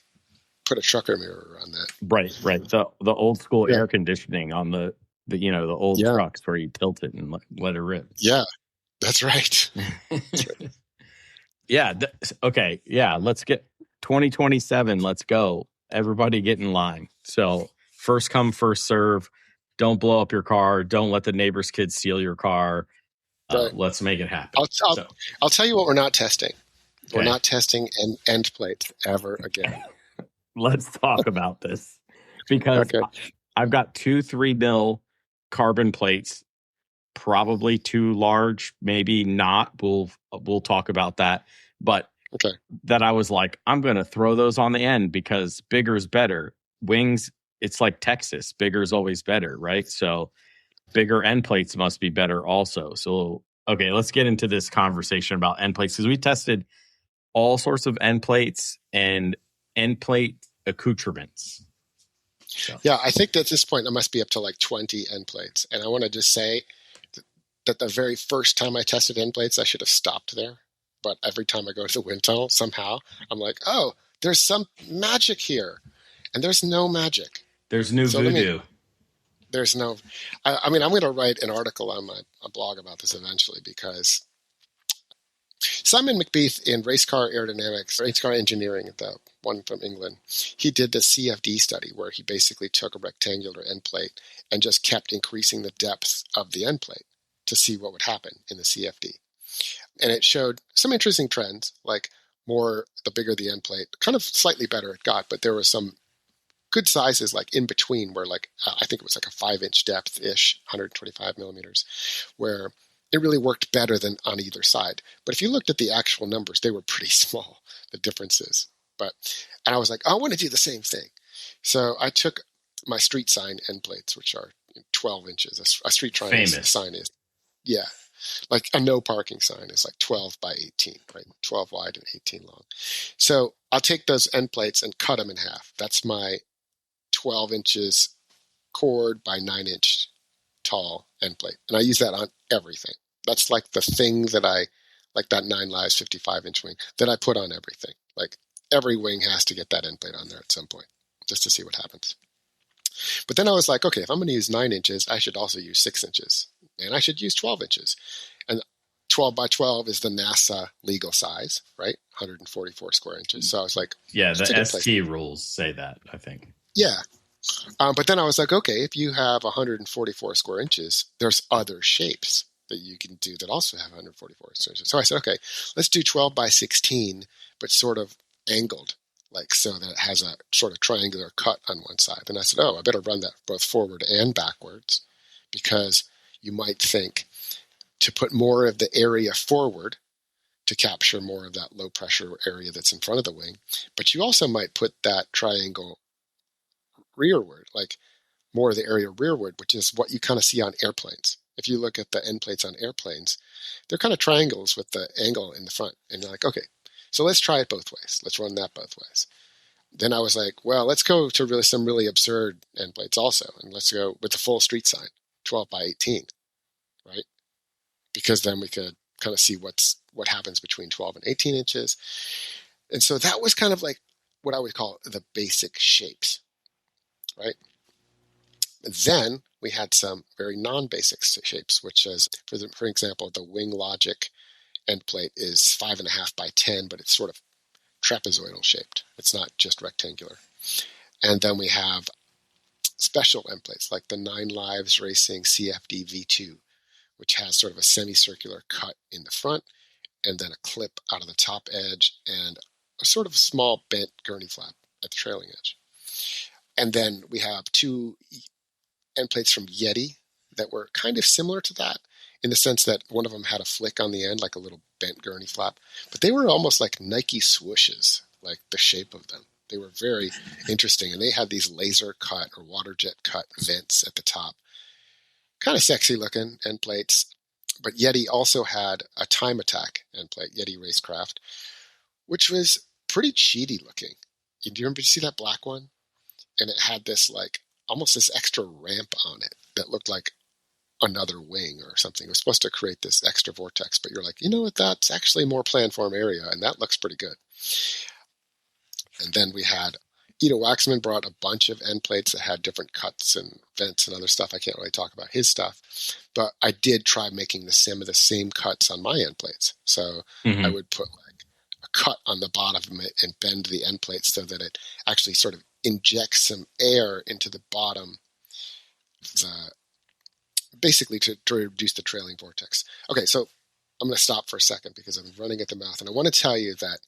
put a trucker mirror on that. Right. The old school air conditioning on the old trucks where you tilt it and let it rip. Yeah, that's right. That's right. Yeah. Okay. Yeah. Let's get 2027. Let's go. Everybody get in line. So first come, first serve. Don't blow up your car. Don't let the neighbor's kids steal your car. Right. Let's make it happen. I'll tell you what we're not testing. Okay. We're not testing end plates ever again. Let's talk about this because I've got 2 3 mil carbon plates, probably too large, maybe not. We'll talk about that. But that I was like, I'm going to throw those on the end because bigger is better. Wings, it's like Texas. Bigger is always better, right? So bigger end plates must be better also. So, okay, let's get into this conversation about end plates because we tested all sorts of end plates and end plate accoutrements. So. Yeah, I think at this point I must be up to like 20 end plates. And I want to just say that the very first time I tested end plates, I should have stopped there. But every time I go to the wind tunnel, somehow I'm like, oh, there's some magic here. And there's no magic. There's no voodoo. There's no, I mean, I'm going to write an article on my blog about this eventually because Simon McBeath in Race Car Engineering, the one from England, he did the CFD study where he basically took a rectangular end plate and just kept increasing the depth of the end plate to see what would happen in the CFD. And it showed some interesting trends, like the bigger the end plate, kind of slightly better it got, but there was some good sizes like in between where like, I think it was like a 5-inch depth-ish, 125 millimeters, where it really worked better than on either side. But if you looked at the actual numbers, they were pretty small, the differences. And I was like, I want to do the same thing. So I took my street sign end plates, which are 12 inches. A street triangle sign is, like a no parking sign is like 12 by 18, right? 12 wide and 18 long. So I'll take those end plates and cut them in half. That's my 12 inches cord by 9-inch tall end plate. And I use that on everything. That's like the thing that like that 9 Lives 55-inch wing that I put on everything. Like every wing has to get that end plate on there at some point just to see what happens. But then I was like, okay, if I'm going to use 9 inches, I should also use 6 inches. And I should use 12 inches. And 12 by 12 is the NASA legal size, right? 144 square inches. So I was like... Yeah, the ST rules say that, I think. Yeah. But then I was like, okay, if you have 144 square inches, there's other shapes that you can do that also have 144 square inches. So I said, okay, let's do 12 by 16, but sort of angled, like so that it has a sort of triangular cut on one side. And I said, oh, I better run that both forward and backwards because you might think to put more of the area forward to capture more of that low pressure area that's in front of the wing. But you also might put that triangle rearward, like more of the area rearward, which is what you kind of see on airplanes. If you look at the end plates on airplanes, they're kind of triangles with the angle in the front. And you're like, okay, so let's try it both ways. Let's run that both ways. Then I was like, well, let's go to some really absurd end plates also. And let's go with the full street sign, 12 by 18, right? Because then we could kind of see what happens between 12 and 18 inches. And so that was kind of like what I would call the basic shapes, right? Then we had some very non-basic shapes, which is, for example, the Wing Logic end plate is 5.5 by 10, but it's sort of trapezoidal shaped. It's not just rectangular. And then we have special end plates like the 9 Lives Racing CFD V2, which has sort of a semicircular cut in the front and then a clip out of the top edge and a sort of small bent gurney flap at the trailing edge. And then we have 2 end plates from Yeti, that were kind of similar to that in the sense that one of them had a flick on the end, like a little bent gurney flap, but they were almost like Nike swooshes, like the shape of them. They were very interesting, and they had these laser cut or water jet cut vents at the top. Kind of sexy looking end plates, but Yeti also had a time attack end plate, Yeti Racecraft, which was pretty cheaty looking. Do you remember to see that black one? And it had this like almost this extra ramp on it that looked like another wing or something. It was supposed to create this extra vortex, but you're like, you know what? That's actually more planform area, and that looks pretty good. And then we had Ito Waxman brought a bunch of end plates that had different cuts and vents and other stuff. I can't really talk about his stuff, but I did try making some of the same cuts on my end plates. So I would put like a cut on the bottom of it and bend the end plate so that it actually sort of injects some air into the bottom, basically to reduce the trailing vortex. Okay, so I'm going to stop for a second because I'm running at the mouth, and I want to tell you that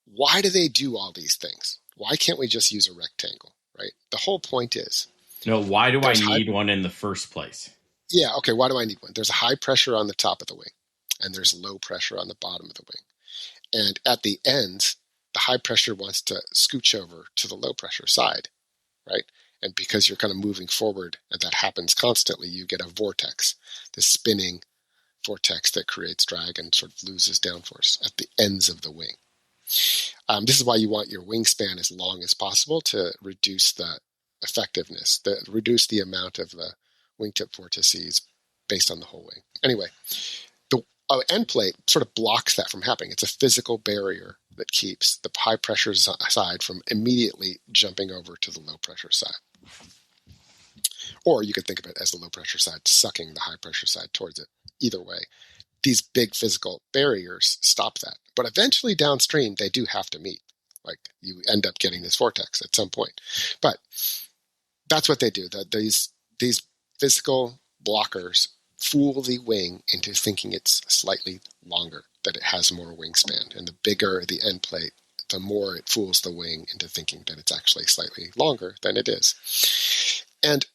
why do they do all these things? Why can't we just use a rectangle, right? The whole point is... No, why do I need one in the first place? Yeah, okay, why do I need one? There's a high pressure on the top of the wing, and there's low pressure on the bottom of the wing. And at the ends, the high pressure wants to scooch over to the low pressure side, right? And because you're kind of moving forward, and that happens constantly, you get a vortex, this spinning vortex that creates drag and sort of loses downforce at the ends of the wing. This is why you want your wingspan as long as possible to reduce the effectiveness, reduce the amount of the wingtip vortices based on the whole wing. Anyway, the end plate sort of blocks that from happening. It's a physical barrier that keeps the high pressure side from immediately jumping over to the low pressure side. Or you could think of it as the low pressure side sucking the high pressure side towards it. Either way, these big physical barriers stop that. But eventually downstream, they do have to meet. Like you end up getting this vortex at some point. But that's what they do. These physical blockers fool the wing into thinking it's slightly longer, that it has more wingspan. And the bigger the end plate, the more it fools the wing into thinking that it's actually slightly longer than it is. And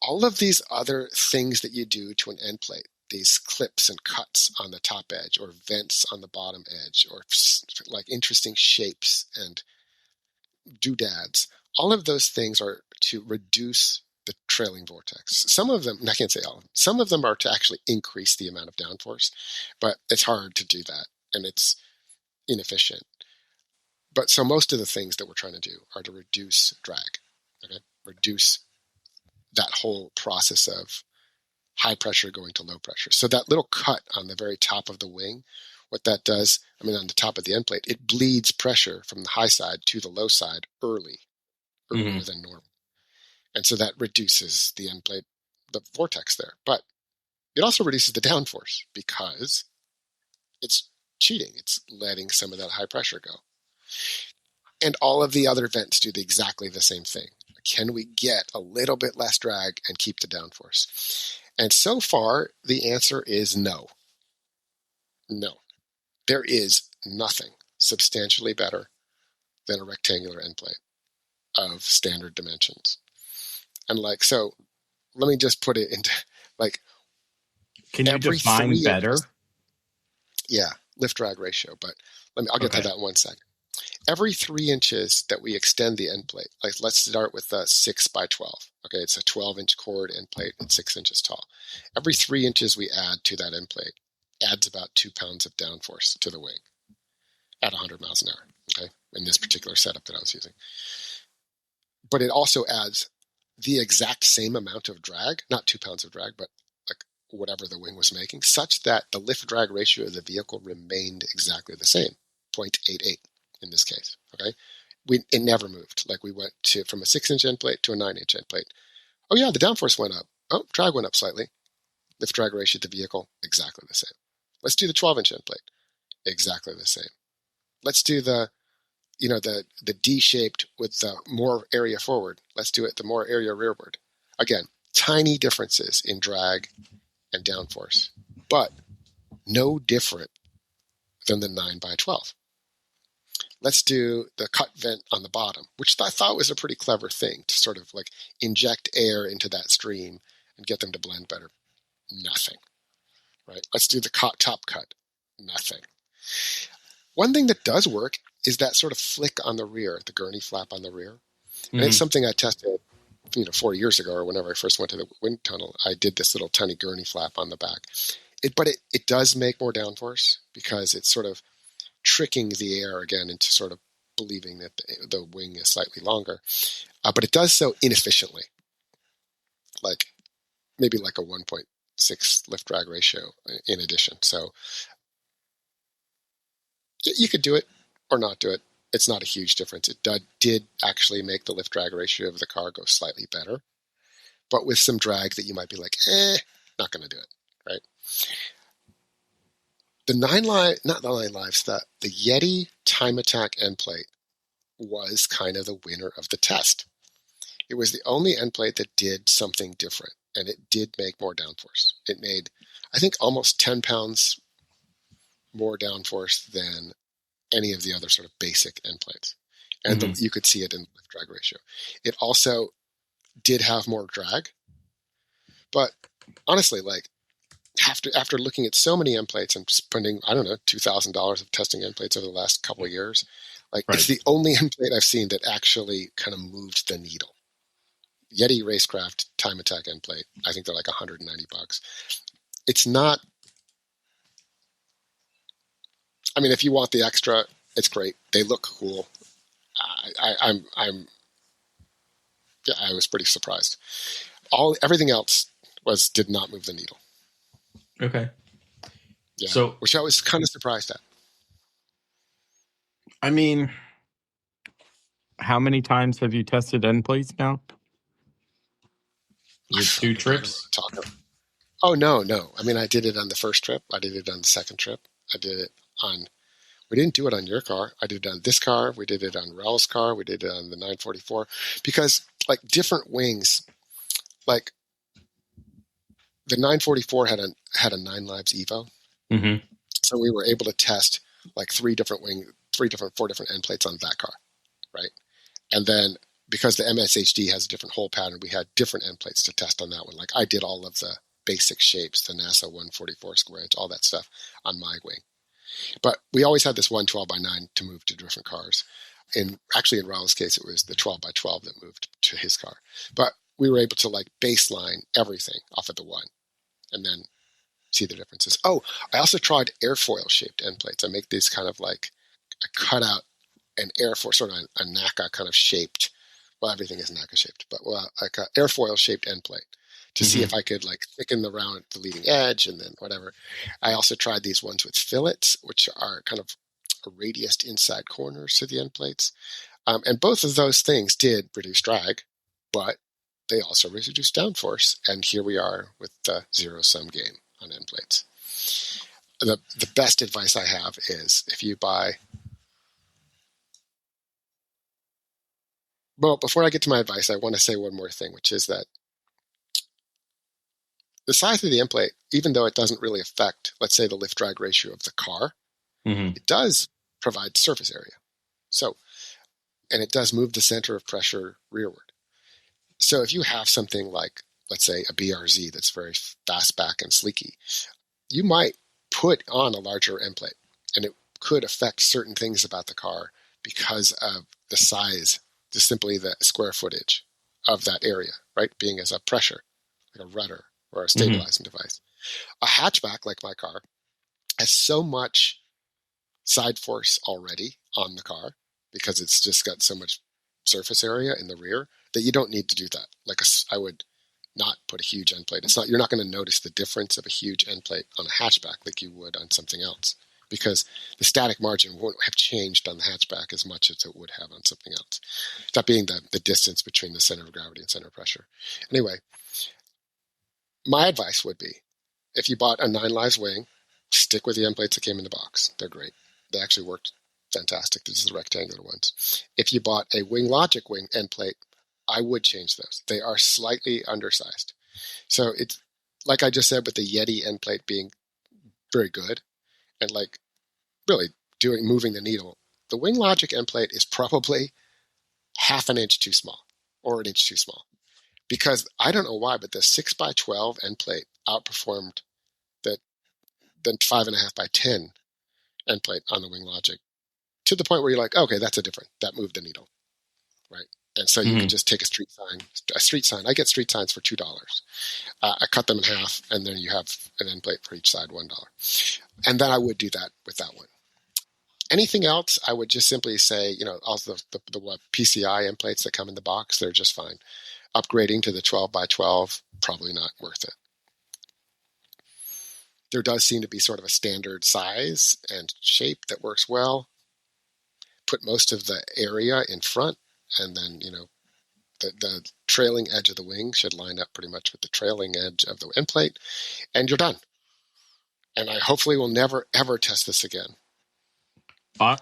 all of these other things that you do to an end plate, these clips and cuts on the top edge or vents on the bottom edge or like interesting shapes and doodads, all of those things are to reduce the trailing vortex. Some of them, I can't say all of them, some of them are to actually increase the amount of downforce, but it's hard to do that and it's inefficient. But so most of the things that we're trying to do are to reduce drag, okay? Reduce that whole process of high pressure going to low pressure. So that little cut on the very top of the wing, what that does, on the top of the end plate, it bleeds pressure from the high side to the low side earlier than normal. And so that reduces the end plate, the vortex there. But it also reduces the downforce because it's cheating. It's letting some of that high pressure go. And all of the other vents do exactly the same thing. Can we get a little bit less drag and keep the downforce? And so far, the answer is no. No. There is nothing substantially better than a rectangular end plate of standard dimensions. And so let me just put it into can you define better? Yeah, lift drag ratio, but I'll get to that in 1 second. Every 3 inches that we extend the end plate, let's start with a 6 by 12. Okay, it's a 12-inch chord end plate and 6 inches tall. Every 3 inches we add to that end plate adds about 2 pounds of downforce to the wing at 100 miles an hour, okay, in this particular setup that I was using. But it also adds the exact same amount of drag, not 2 pounds of drag, but whatever the wing was making, such that the lift drag ratio of the vehicle remained exactly the same, 0.88 in this case, okay? It never moved. We went from a 6-inch end plate to a 9-inch end plate. Oh yeah, the downforce went up. Oh, drag went up slightly. Lift drag ratio of the vehicle, exactly the same. Let's do the 12-inch end plate, exactly the same. Let's do the D-shaped with the more area forward. Let's do it the more area rearward. Again, tiny differences in drag and downforce, but no different than the 9 by 12. let's do the cut vent on the bottom, which I thought was a pretty clever thing to sort of like inject air into that stream and get them to blend better. Nothing, right? Let's do the top cut. Nothing. One thing that does work is that sort of flick on the rear, the gurney flap on the rear. And it's something I tested 4 years ago or whenever I first went to the wind tunnel. I did this little tiny gurney flap on the back. But it does make more downforce because it's sort of tricking the air again into sort of believing that the wing is slightly longer. But it does so inefficiently, like maybe like a 1.6 lift drag ratio in addition. So you could do it or not do it. It's not a huge difference. It did actually make the lift drag ratio of the car go slightly better, but with some drag that you might be like, not going to do it, right? The the Yeti Time Attack end plate was kind of the winner of the test. It was the only end plate that did something different, and it did make more downforce. It made, I think, almost 10 pounds more downforce than any of the other sort of basic end plates. And you could see it in the lift drag ratio. It also did have more drag, but honestly, like after looking at so many end plates and spending, I don't know, $2,000 of testing end plates over the last couple of years, like it's the only end plate I've seen that actually kind of moved the needle. Yeti Racecraft Time Attack end plate, I think they're like $190. It's not, I mean, if you want the extra, it's great. They look cool. I was pretty surprised. Everything else did not move the needle. Okay. Yeah. So, which I was kind of surprised at. I mean, how many times have you tested end plates now? Is it 2 trips? Oh, no. I mean, I did it on the first trip. I did it on the second trip. I did it on, we didn't do it on your car. I did it on this car. We did it on Rel's car. We did it on the 944 because like different wings, like the 944 had a 9 Lives Evo. Mm-hmm. So we were able to test like 4 different end plates on that car. Right. And then because the MSHD has a different hole pattern, we had different end plates to test on that one. Like I did all of the basic shapes, the NASA 144 square inch, all that stuff on my wing. But we always had this one 12x9 to move to different cars. Actually in Raul's case, it was the 12x12 that moved to his car. But we were able to like baseline everything off of the one and then see the differences. Oh, I also tried airfoil shaped end plates. I make these kind of like I cut out an airfoil, sort of a NACA kind of shaped. Well, everything is NACA shaped, but like an airfoil shaped end plate to see if I could like thicken the leading edge and then whatever. I also tried these ones with fillets, which are kind of radiused inside corners to the end plates. And both of those things did reduce drag, but they also reduced downforce. And here we are with the zero-sum game on end plates. The best advice I have is if you buy... Well, before I get to my advice, I want to say one more thing, which is that the size of the end plate, even though it doesn't really affect, let's say, the lift drag ratio of the car, it does provide surface area. So, and it does move the center of pressure rearward. So if you have something like, let's say, a BRZ that's very fastback and sleeky, you might put on a larger end plate, and it could affect certain things about the car because of the size, just simply the square footage of that area, right? Being as a pressure, like a rudder or a stabilizing device. A hatchback, like my car, has so much side force already on the car because it's just got so much surface area in the rear that you don't need to do that. Like I would not put a huge end plate. You're not going to notice the difference of a huge end plate on a hatchback like you would on something else because the static margin won't have changed on the hatchback as much as it would have on something else. That being the distance between the center of gravity and center of pressure. Anyway, my advice would be if you bought a 9 Lives wing, stick with the end plates that came in the box. They're great. They actually worked fantastic. These are the rectangular ones. If you bought a Wing Logic wing end plate, I would change those. They are slightly undersized. So it's like I just said with the Yeti end plate being very good and like really moving the needle. the WingLogic end plate is probably half an inch too small or an inch too small. Because I don't know why, but the 6x12 end plate outperformed the 5.5x10 end plate on the WingLogic to the point where you're like, okay, that moved the needle, right? And so you can just take a street sign. I get street signs for $2. I cut them in half, and then you have an end plate for each side, $1. And then I would do that with that one. Anything else, I would just simply say, also the PCI end plates that come in the box, they're just fine. Upgrading to the 12x12, probably not worth it. There does seem to be sort of a standard size and shape that works well. Put most of the area in front, and then, the trailing edge of the wing should line up pretty much with the trailing edge of the end plate, and you're done. And I hopefully will never, ever test this again.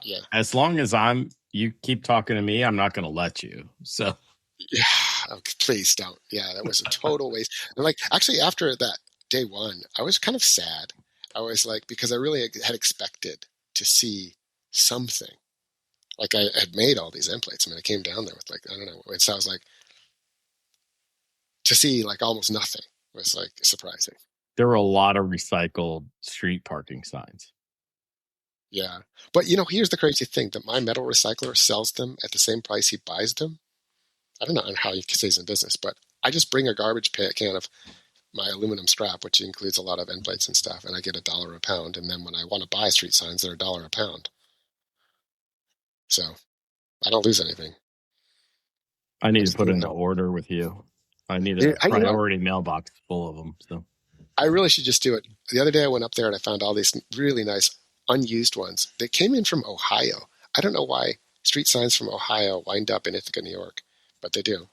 Yeah. As long as you keep talking to me, I'm not going to let you. So. Yeah, okay, please don't. Yeah, that was a total waste. And actually, after that day one, I was kind of sad. I was because I really had expected to see something. I had made all these end plates. I mean, I came down there with I don't know. It sounds like to see almost nothing was surprising. There were a lot of recycled street parking signs. Yeah, but here's the crazy thing: that my metal recycler sells them at the same price he buys them. I don't know how he stays in business, but I just bring a garbage can of my aluminum scrap, which includes a lot of end plates and stuff, and I get $1 a pound. And then when I want to buy street signs, they're $1 a pound. So I don't lose anything. I need to put in an order with you. I need a priority mailbox full of them. So I really should just do it. The other day I went up there and I found all these really nice unused ones. They came in from Ohio. I don't know why street signs from Ohio wind up in Ithaca, New York, but they do.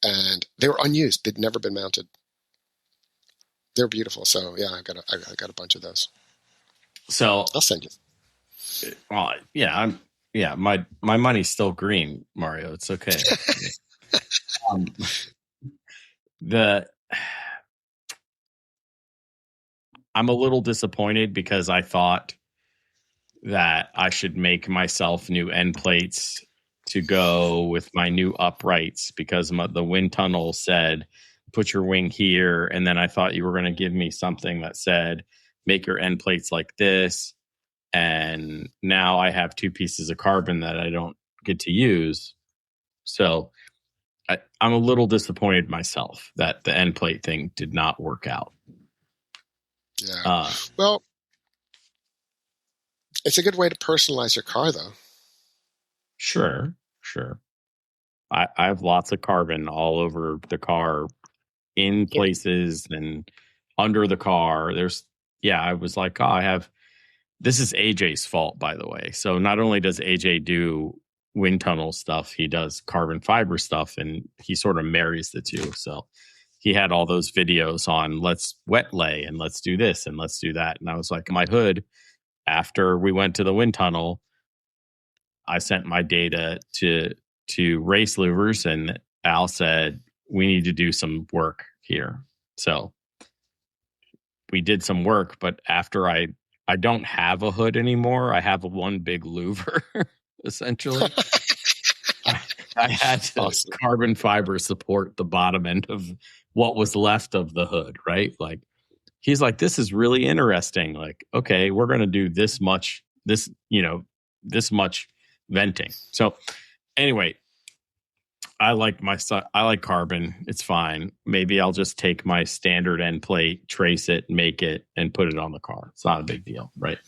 And they were unused. They'd never been mounted. They're beautiful. So yeah, I got a bunch of those. So I'll send you. Well, yeah, my money's still green, Mario. It's okay. I'm a little disappointed because I thought that I should make myself new end plates to go with my new uprights because the wind tunnel said, put your wing here. And then I thought you were going to give me something that said, make your end plates like this. And now I have 2 pieces of carbon that I don't get to use. So I'm a little disappointed myself that the end plate thing did not work out. Yeah. Well, it's a good way to personalize your car, though. Sure. I have lots of carbon all over the car, in places and under the car. I was like, this is AJ's fault, by the way. So not only does AJ do wind tunnel stuff, he does carbon fiber stuff, and he sort of marries the two. So he had all those videos on let's wet lay and let's do this and let's do that. And I was like, my hood, after we went to the wind tunnel, I sent my data to Race Louvers, and Al said, we need to do some work here. So we did some work, but after I don't have a hood anymore. I have one big louver, essentially. I had to carbon fiber support the bottom end of what was left of the hood, right? He's like, this is really interesting. Okay, we're going to do this much venting. So anyway, I like carbon. It's fine. Maybe I'll just take my standard end plate, trace it, make it, and put it on the car. It's not a big deal, right?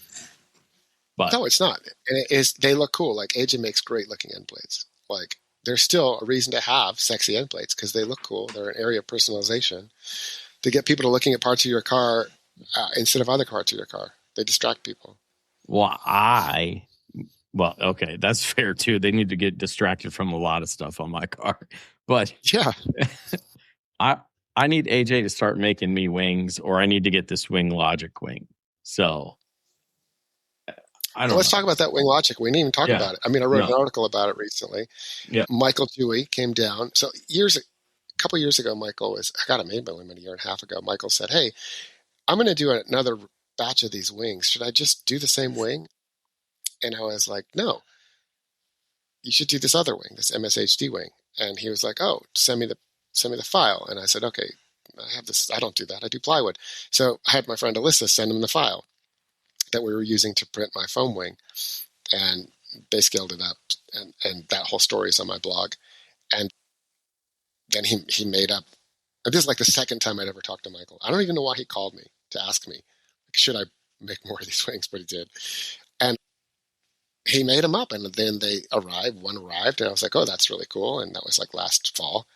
But no, it's not. And it is. They look cool. AJ makes great looking end plates. There's still a reason to have sexy end plates because they look cool. They're an area of personalization to get people to looking at parts of your car instead of other parts of your car. They distract people. Well, okay, that's fair too. They need to get distracted from a lot of stuff on my car. But yeah, I need AJ to start making me wings, or I need to get this WingLogic wing. So let's talk about that WingLogic. We didn't even talk about it. I mean, I wrote an article about it recently. Yeah. Michael Dewey came down. So a couple years ago, Michael I got it made by him a year and a half ago. Michael said, hey, I'm going to do another batch of these wings. Should I just do the same wing? And I was like, no, you should do this other wing, this MSHD wing. And he was like, oh, send me the file. And I said, okay, I have this. I don't do that. I do plywood. So I had my friend Alyssa send him the file that we were using to print my foam wing. And they scaled it up. And that whole story is on my blog. And then he made up. And this is like the second time I'd ever talked to Michael. I don't even know why he called me to ask me, like, should I make more of these wings? But he did. And he made them up, and then one arrived, and I was like, oh, that's really cool. And that was like last fall.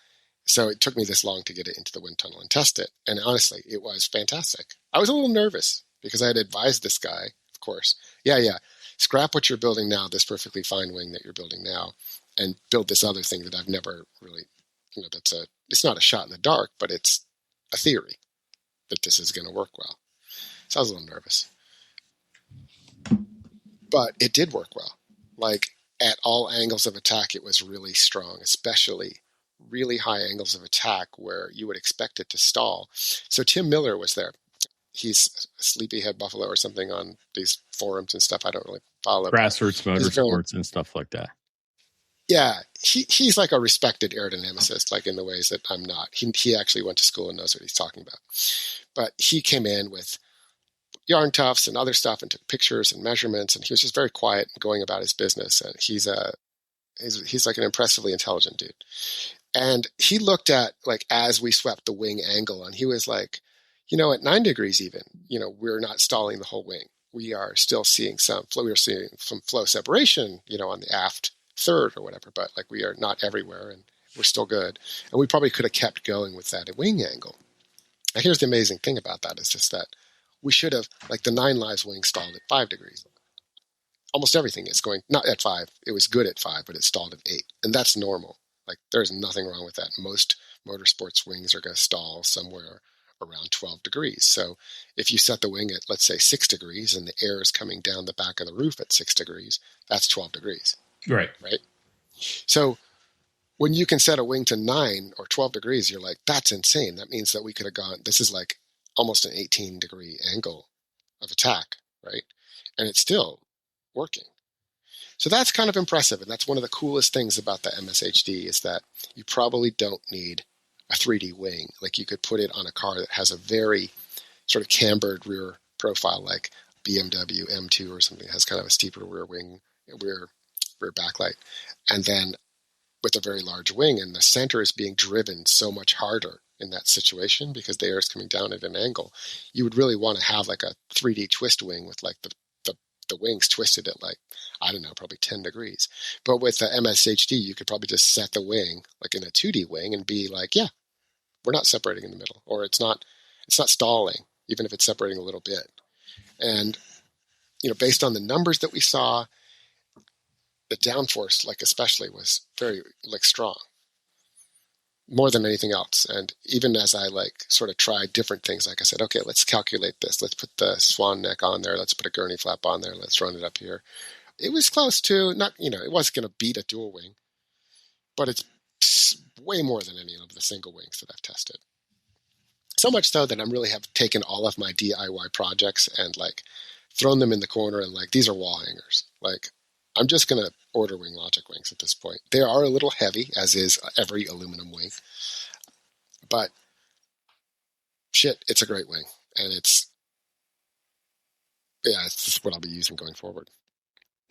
So it took me this long to get it into the wind tunnel and test it. And honestly, it was fantastic. I was a little nervous because I had advised this guy, of course, yeah, scrap what you're building now, this perfectly fine wing that you're building now, and build this other thing that I've never really, it's not a shot in the dark, but it's a theory that this is going to work well. So I was a little nervous. But it did work well. Like, at all angles of attack, it was really strong, especially really high angles of attack where you would expect it to stall. So Tim Miller was there. He's a Sleepyhead Buffalo or something on these forums and stuff. I don't really follow. Grassroots motorsports and stuff like that. Yeah, he's like a respected aerodynamicist, like in the ways that I'm not. He actually went to school and knows what he's talking about. But he came in with yarn tufts and other stuff and took pictures and measurements, and he was just very quiet and going about his business. And he's like an impressively intelligent dude. And he looked at, like, as we swept the wing angle, and he was like, at 9 degrees even, we're not stalling the whole wing. We are still seeing some flow. We are seeing some flow separation, on the aft third or whatever, but like we are not everywhere, and we're still good. And we probably could have kept going with that at wing angle. Now, here's the amazing thing about that is just that we should have, like, the 9 Lives wing stalled at 5 degrees. Almost everything is going, not at 5. It was good at 5, but it stalled at 8. And that's normal. Like, there's nothing wrong with that. Most motorsports wings are going to stall somewhere around 12 degrees. So if you set the wing at, let's say, 6 degrees and the air is coming down the back of the roof at 6 degrees, that's 12 degrees. Right. So when you can set a wing to 9 or 12 degrees, you're like, that's insane. That means that we could have gone, this is like almost an 18-degree angle of attack, right? And it's still working. So that's kind of impressive, and that's one of the coolest things about the MSHD is that you probably don't need a 3D wing. Like, you could put it on a car that has a very sort of cambered rear profile, like BMW M2 or something that has kind of a steeper rear wing, rear backlight, and then with a very large wing, and the center is being driven so much harder in that situation because the air is coming down at an angle. You would really want to have like a 3D twist wing with like the wings twisted at, like, I don't know, probably 10 degrees. But with the MSHD, you could probably just set the wing like in a 2D wing and be like, yeah, we're not separating in the middle, or it's not stalling, even if it's separating a little bit. And, based on the numbers that we saw, the downforce, like, especially was very, like, strong, more than anything else. And even as I, like, sort of tried different things, like I said, okay, let's calculate this. Let's put the swan neck on there. Let's put a gurney flap on there. Let's run it up here. It was close to, not, it wasn't going to beat a dual wing, but it's way more than any of the single wings that I've tested. So much so that I'm really have taken all of my DIY projects and, like, thrown them in the corner and, like, these are wall hangers. Like, I'm just going to order Wing Logic wings at this point. They are a little heavy, as is every aluminum wing. But, shit, it's a great wing. And it's just what I'll be using going forward.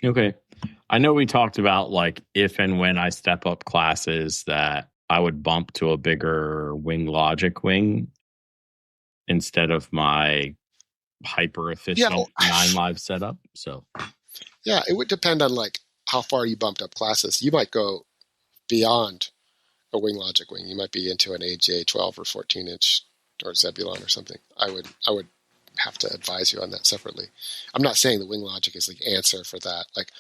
Okay. I know we talked about, like, if and when I step up classes that I would bump to a bigger Wing Logic wing instead of my hyper efficient 9 Live setup. So, yeah, it would depend on, like, how far you bumped up classes. You might go beyond a Wing Logic wing. You might be into an AJ 12 or 14-inch or Zebulon or something. I would have to advise you on that separately. I'm not saying the Wing Logic is the answer for that. Like,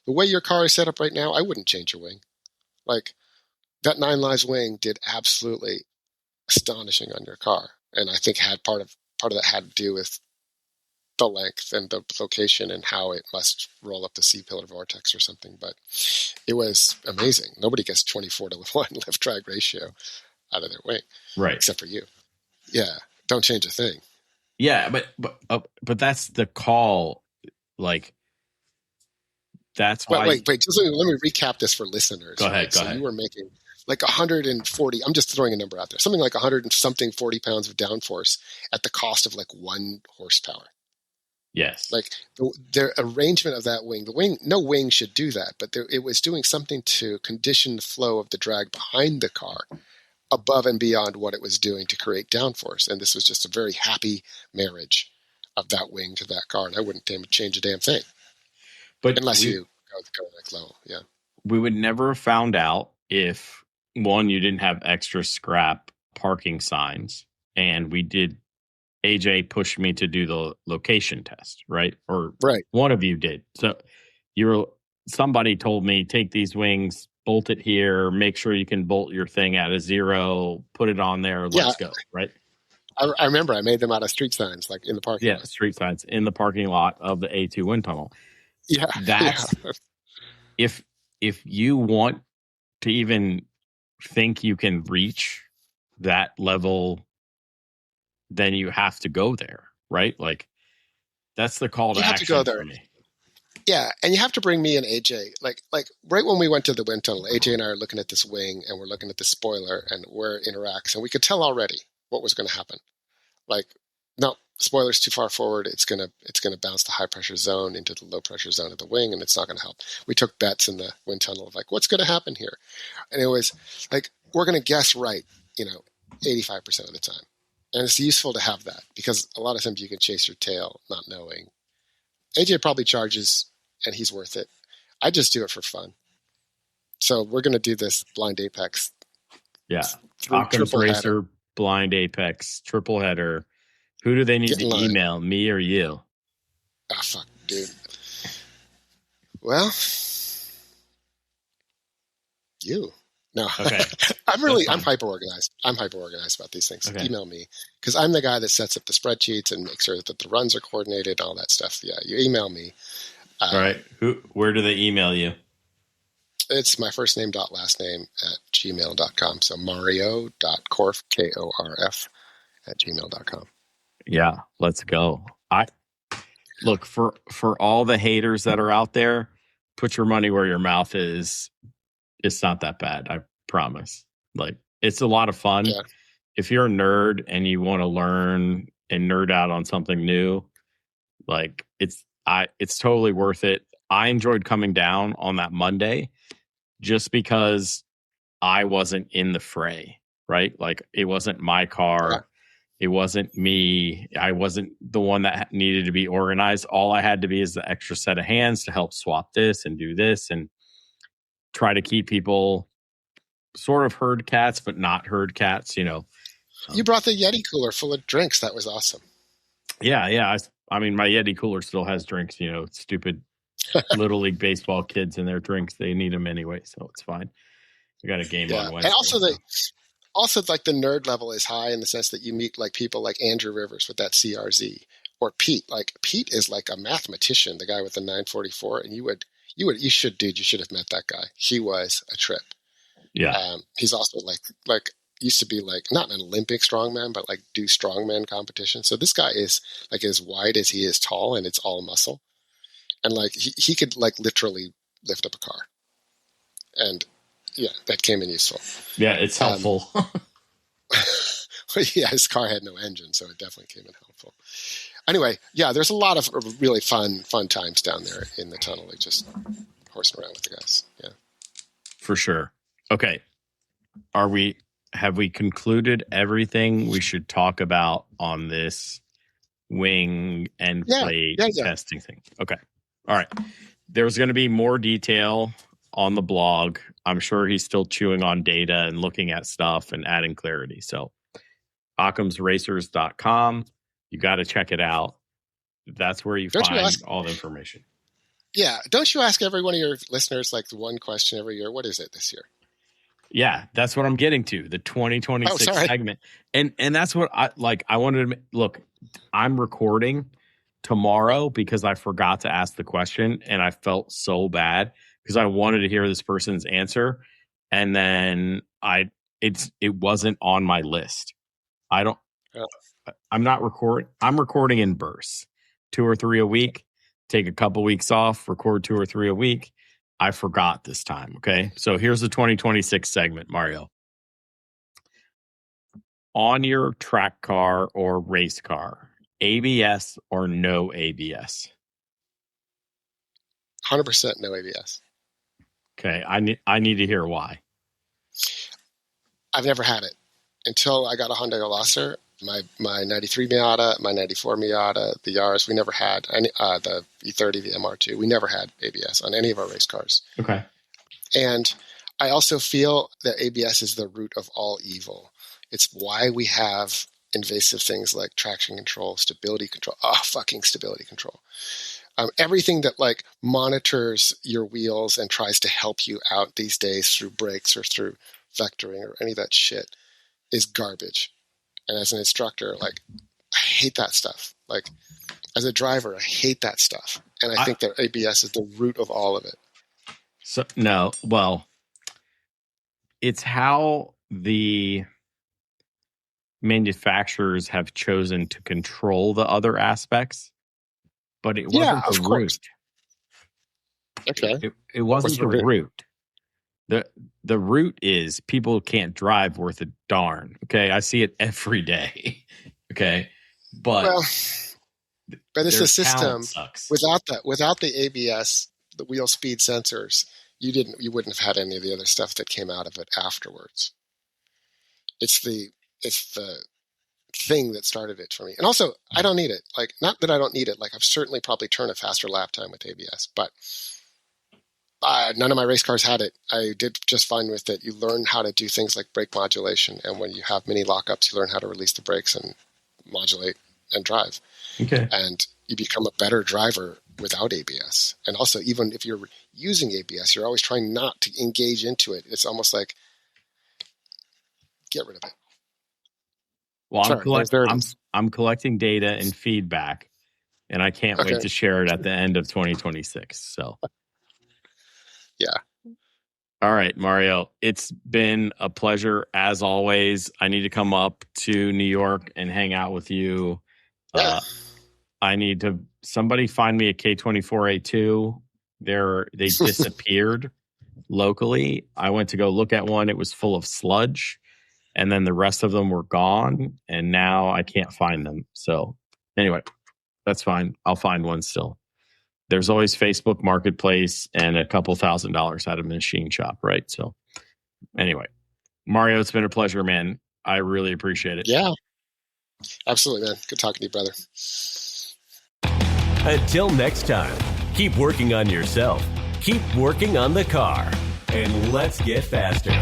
the way your car is set up right now, I wouldn't change your wing. Like, that 9 Lives wing did absolutely astonishing on your car. And I think part of that had to do with the length and the location and how it must roll up the C-pillar vortex or something. But it was amazing. Nobody gets 24-to-1 lift drag ratio out of their wing, right? Except for you. Yeah, don't change a thing. Yeah, but that's the call. Like, That's why. Wait. Just let me recap this for listeners. Go ahead. So you were making like 140. I'm just throwing a number out there. Something like 100 and something 40 pounds of downforce at the cost of like 1 horsepower. Yes. Like the arrangement of that wing. The wing, no wing should do that, but it was doing something to condition the flow of the drag behind the car above and beyond what it was doing to create downforce. And this was just a very happy marriage of that wing to that car. And I wouldn't change a damn thing. But unless you go like low, yeah. We would never have found out if, one, you didn't have extra scrap parking signs, and AJ pushed me to do the location test, right? Or one of you did. So somebody told me, take these wings, bolt it here, make sure you can bolt your thing at a 0, put it on there, let's go, right? I remember I made them out of street signs, like in the parking lot. Yeah, street signs in the parking lot of the A2 wind tunnel. Yeah. That's if you want to even think you can reach that level, then you have to go there, right? Like that's the call to action go there. for me. Yeah, and you have to bring me and AJ. Like right when we went to the wind tunnel, AJ and I are looking at this wing and we're looking at the spoiler and where it interacts, and we could tell already what was going to happen. Like, no, spoiler's too far forward. It's gonna bounce the high pressure zone into the low pressure zone of the wing, and it's not going to help. We took bets in the wind tunnel of like, what's going to happen here? And it was like, we're going to guess right, 85% of the time. And it's useful to have that because a lot of times you can chase your tail not knowing. AJ probably charges, and he's worth it. I just do it for fun. So we're going to do this blind apex. Yeah, Occam's Racer, blind apex, triple header. Who do they need to email, me or you? Ah, fuck, dude. Well, you. No. Okay. I'm hyper organized. I'm hyper organized about these things. Okay. Email me because I'm the guy that sets up the spreadsheets and makes sure that the runs are coordinated, all that stuff. Yeah, you email me. All right. Where do they email you? It's my first name dot last name at gmail.com. So Mario.Korf, Korf at gmail.com. Yeah, let's go. Look for all the haters that are out there, put your money where your mouth is. It's not that bad, I promise. Like, it's a lot of fun. Yeah. If you're a nerd and you want to learn and nerd out on something new, like it's totally worth it. I enjoyed coming down on that Monday just because I wasn't in the fray, right? Like, it wasn't my car. Yeah. It wasn't me. I wasn't the one that needed to be organized. All I had to be is the extra set of hands to help swap this and do this and try to keep people sort of herd cats, but not herd cats, You brought the Yeti cooler full of drinks. That was awesome. Yeah. I mean, my Yeti cooler still has drinks, stupid Little League baseball kids and their drinks. They need them anyway, so it's fine. We got a game on Wednesday. And also like the nerd level is high in the sense that you meet like people like Andrew Rivers with that CRZ or Pete. Like Pete is like a mathematician, the guy with the 944, and you should have met that guy. He was a trip. Yeah. He's also like used to be like not an Olympic strongman, but like do strongman competition. So this guy is like as wide as he is tall, and it's all muscle. And like he could like literally lift up a car. And yeah, that came in useful. Yeah, it's helpful. Yeah, his car had no engine, so it definitely came in helpful. Anyway, yeah, there's a lot of really fun times down there in the tunnel, like just horsing around with the guys. Yeah, for sure. Okay, have we concluded everything we should talk about on this wing and plate testing thing? Okay, all right. There's going to be more detail on the blog. I'm sure he's still chewing on data and looking at stuff and adding clarity. So occamsracers.com. You got to check it out. That's where you find all the information. Yeah. Don't you ask every one of your listeners like one question every year? What is it this year? Yeah, that's what I'm getting to. The 2026 segment. And that's what I wanted to look. I'm recording tomorrow because I forgot to ask the question and I felt so bad because I wanted to hear this person's answer, and then it wasn't on my list. I'm not recording. I'm recording in bursts, 2 or 3 a week. take a couple weeks off, record 2 or 3 a week. I forgot this time. Okay. So here's the 2026 segment, Mario. On your track car or race car, ABS or no ABS? 100% no ABS. Okay. I need to hear why. I've never had it until I got a Hyundai Veloster. My 93 Miata, my 94 Miata, the Yaris, we never had any, the E30, the MR2. We never had ABS on any of our race cars. Okay. And I also feel that ABS is the root of all evil. It's why we have invasive things like traction control, stability control. Fucking stability control. Everything that like monitors your wheels and tries to help you out these days through brakes or through vectoring or any of that shit is garbage. And as an instructor, like, I hate that stuff. Like, as a driver, I hate that stuff. And I think that ABS is the root of all of it. So, no, well, it's how the manufacturers have chosen to control the other aspects, but it wasn't the root. Okay. It wasn't the root. The root is people can't drive worth a darn. Okay. I see it every day. Okay. But it's the system. Without the ABS, the wheel speed sensors, you wouldn't have had any of the other stuff that came out of it afterwards. It's the thing that started it for me. And also, I don't need it. Like, not that I don't need it. Like, I've certainly probably turned a faster lap time with ABS, but none of my race cars had it. I did just fine with it. You learn how to do things like brake modulation, and when you have mini lockups, you learn how to release the brakes and modulate and drive. Okay. And you become a better driver without ABS. And also, even if you're using ABS, you're always trying not to engage into it. It's almost like, get rid of it. Well, I'm collecting data and feedback, and I can't wait to share it at the end of 2026. So, yeah. All right, Mario, it's been a pleasure as always. I need to come up to New York and hang out with you. Yeah. I need to somebody find me a K24A2. They disappeared locally. I went to go look at one. It was full of sludge. And then the rest of them were gone, and now I can't find them. So anyway, that's fine. I'll find one still. There's always Facebook Marketplace and a couple $1,000s out of machine shop, right? So anyway, Mario, it's been a pleasure, man. I really appreciate it. Yeah, absolutely, man. Good talking to you, brother. Until next time, keep working on yourself, keep working on the car, and let's get faster.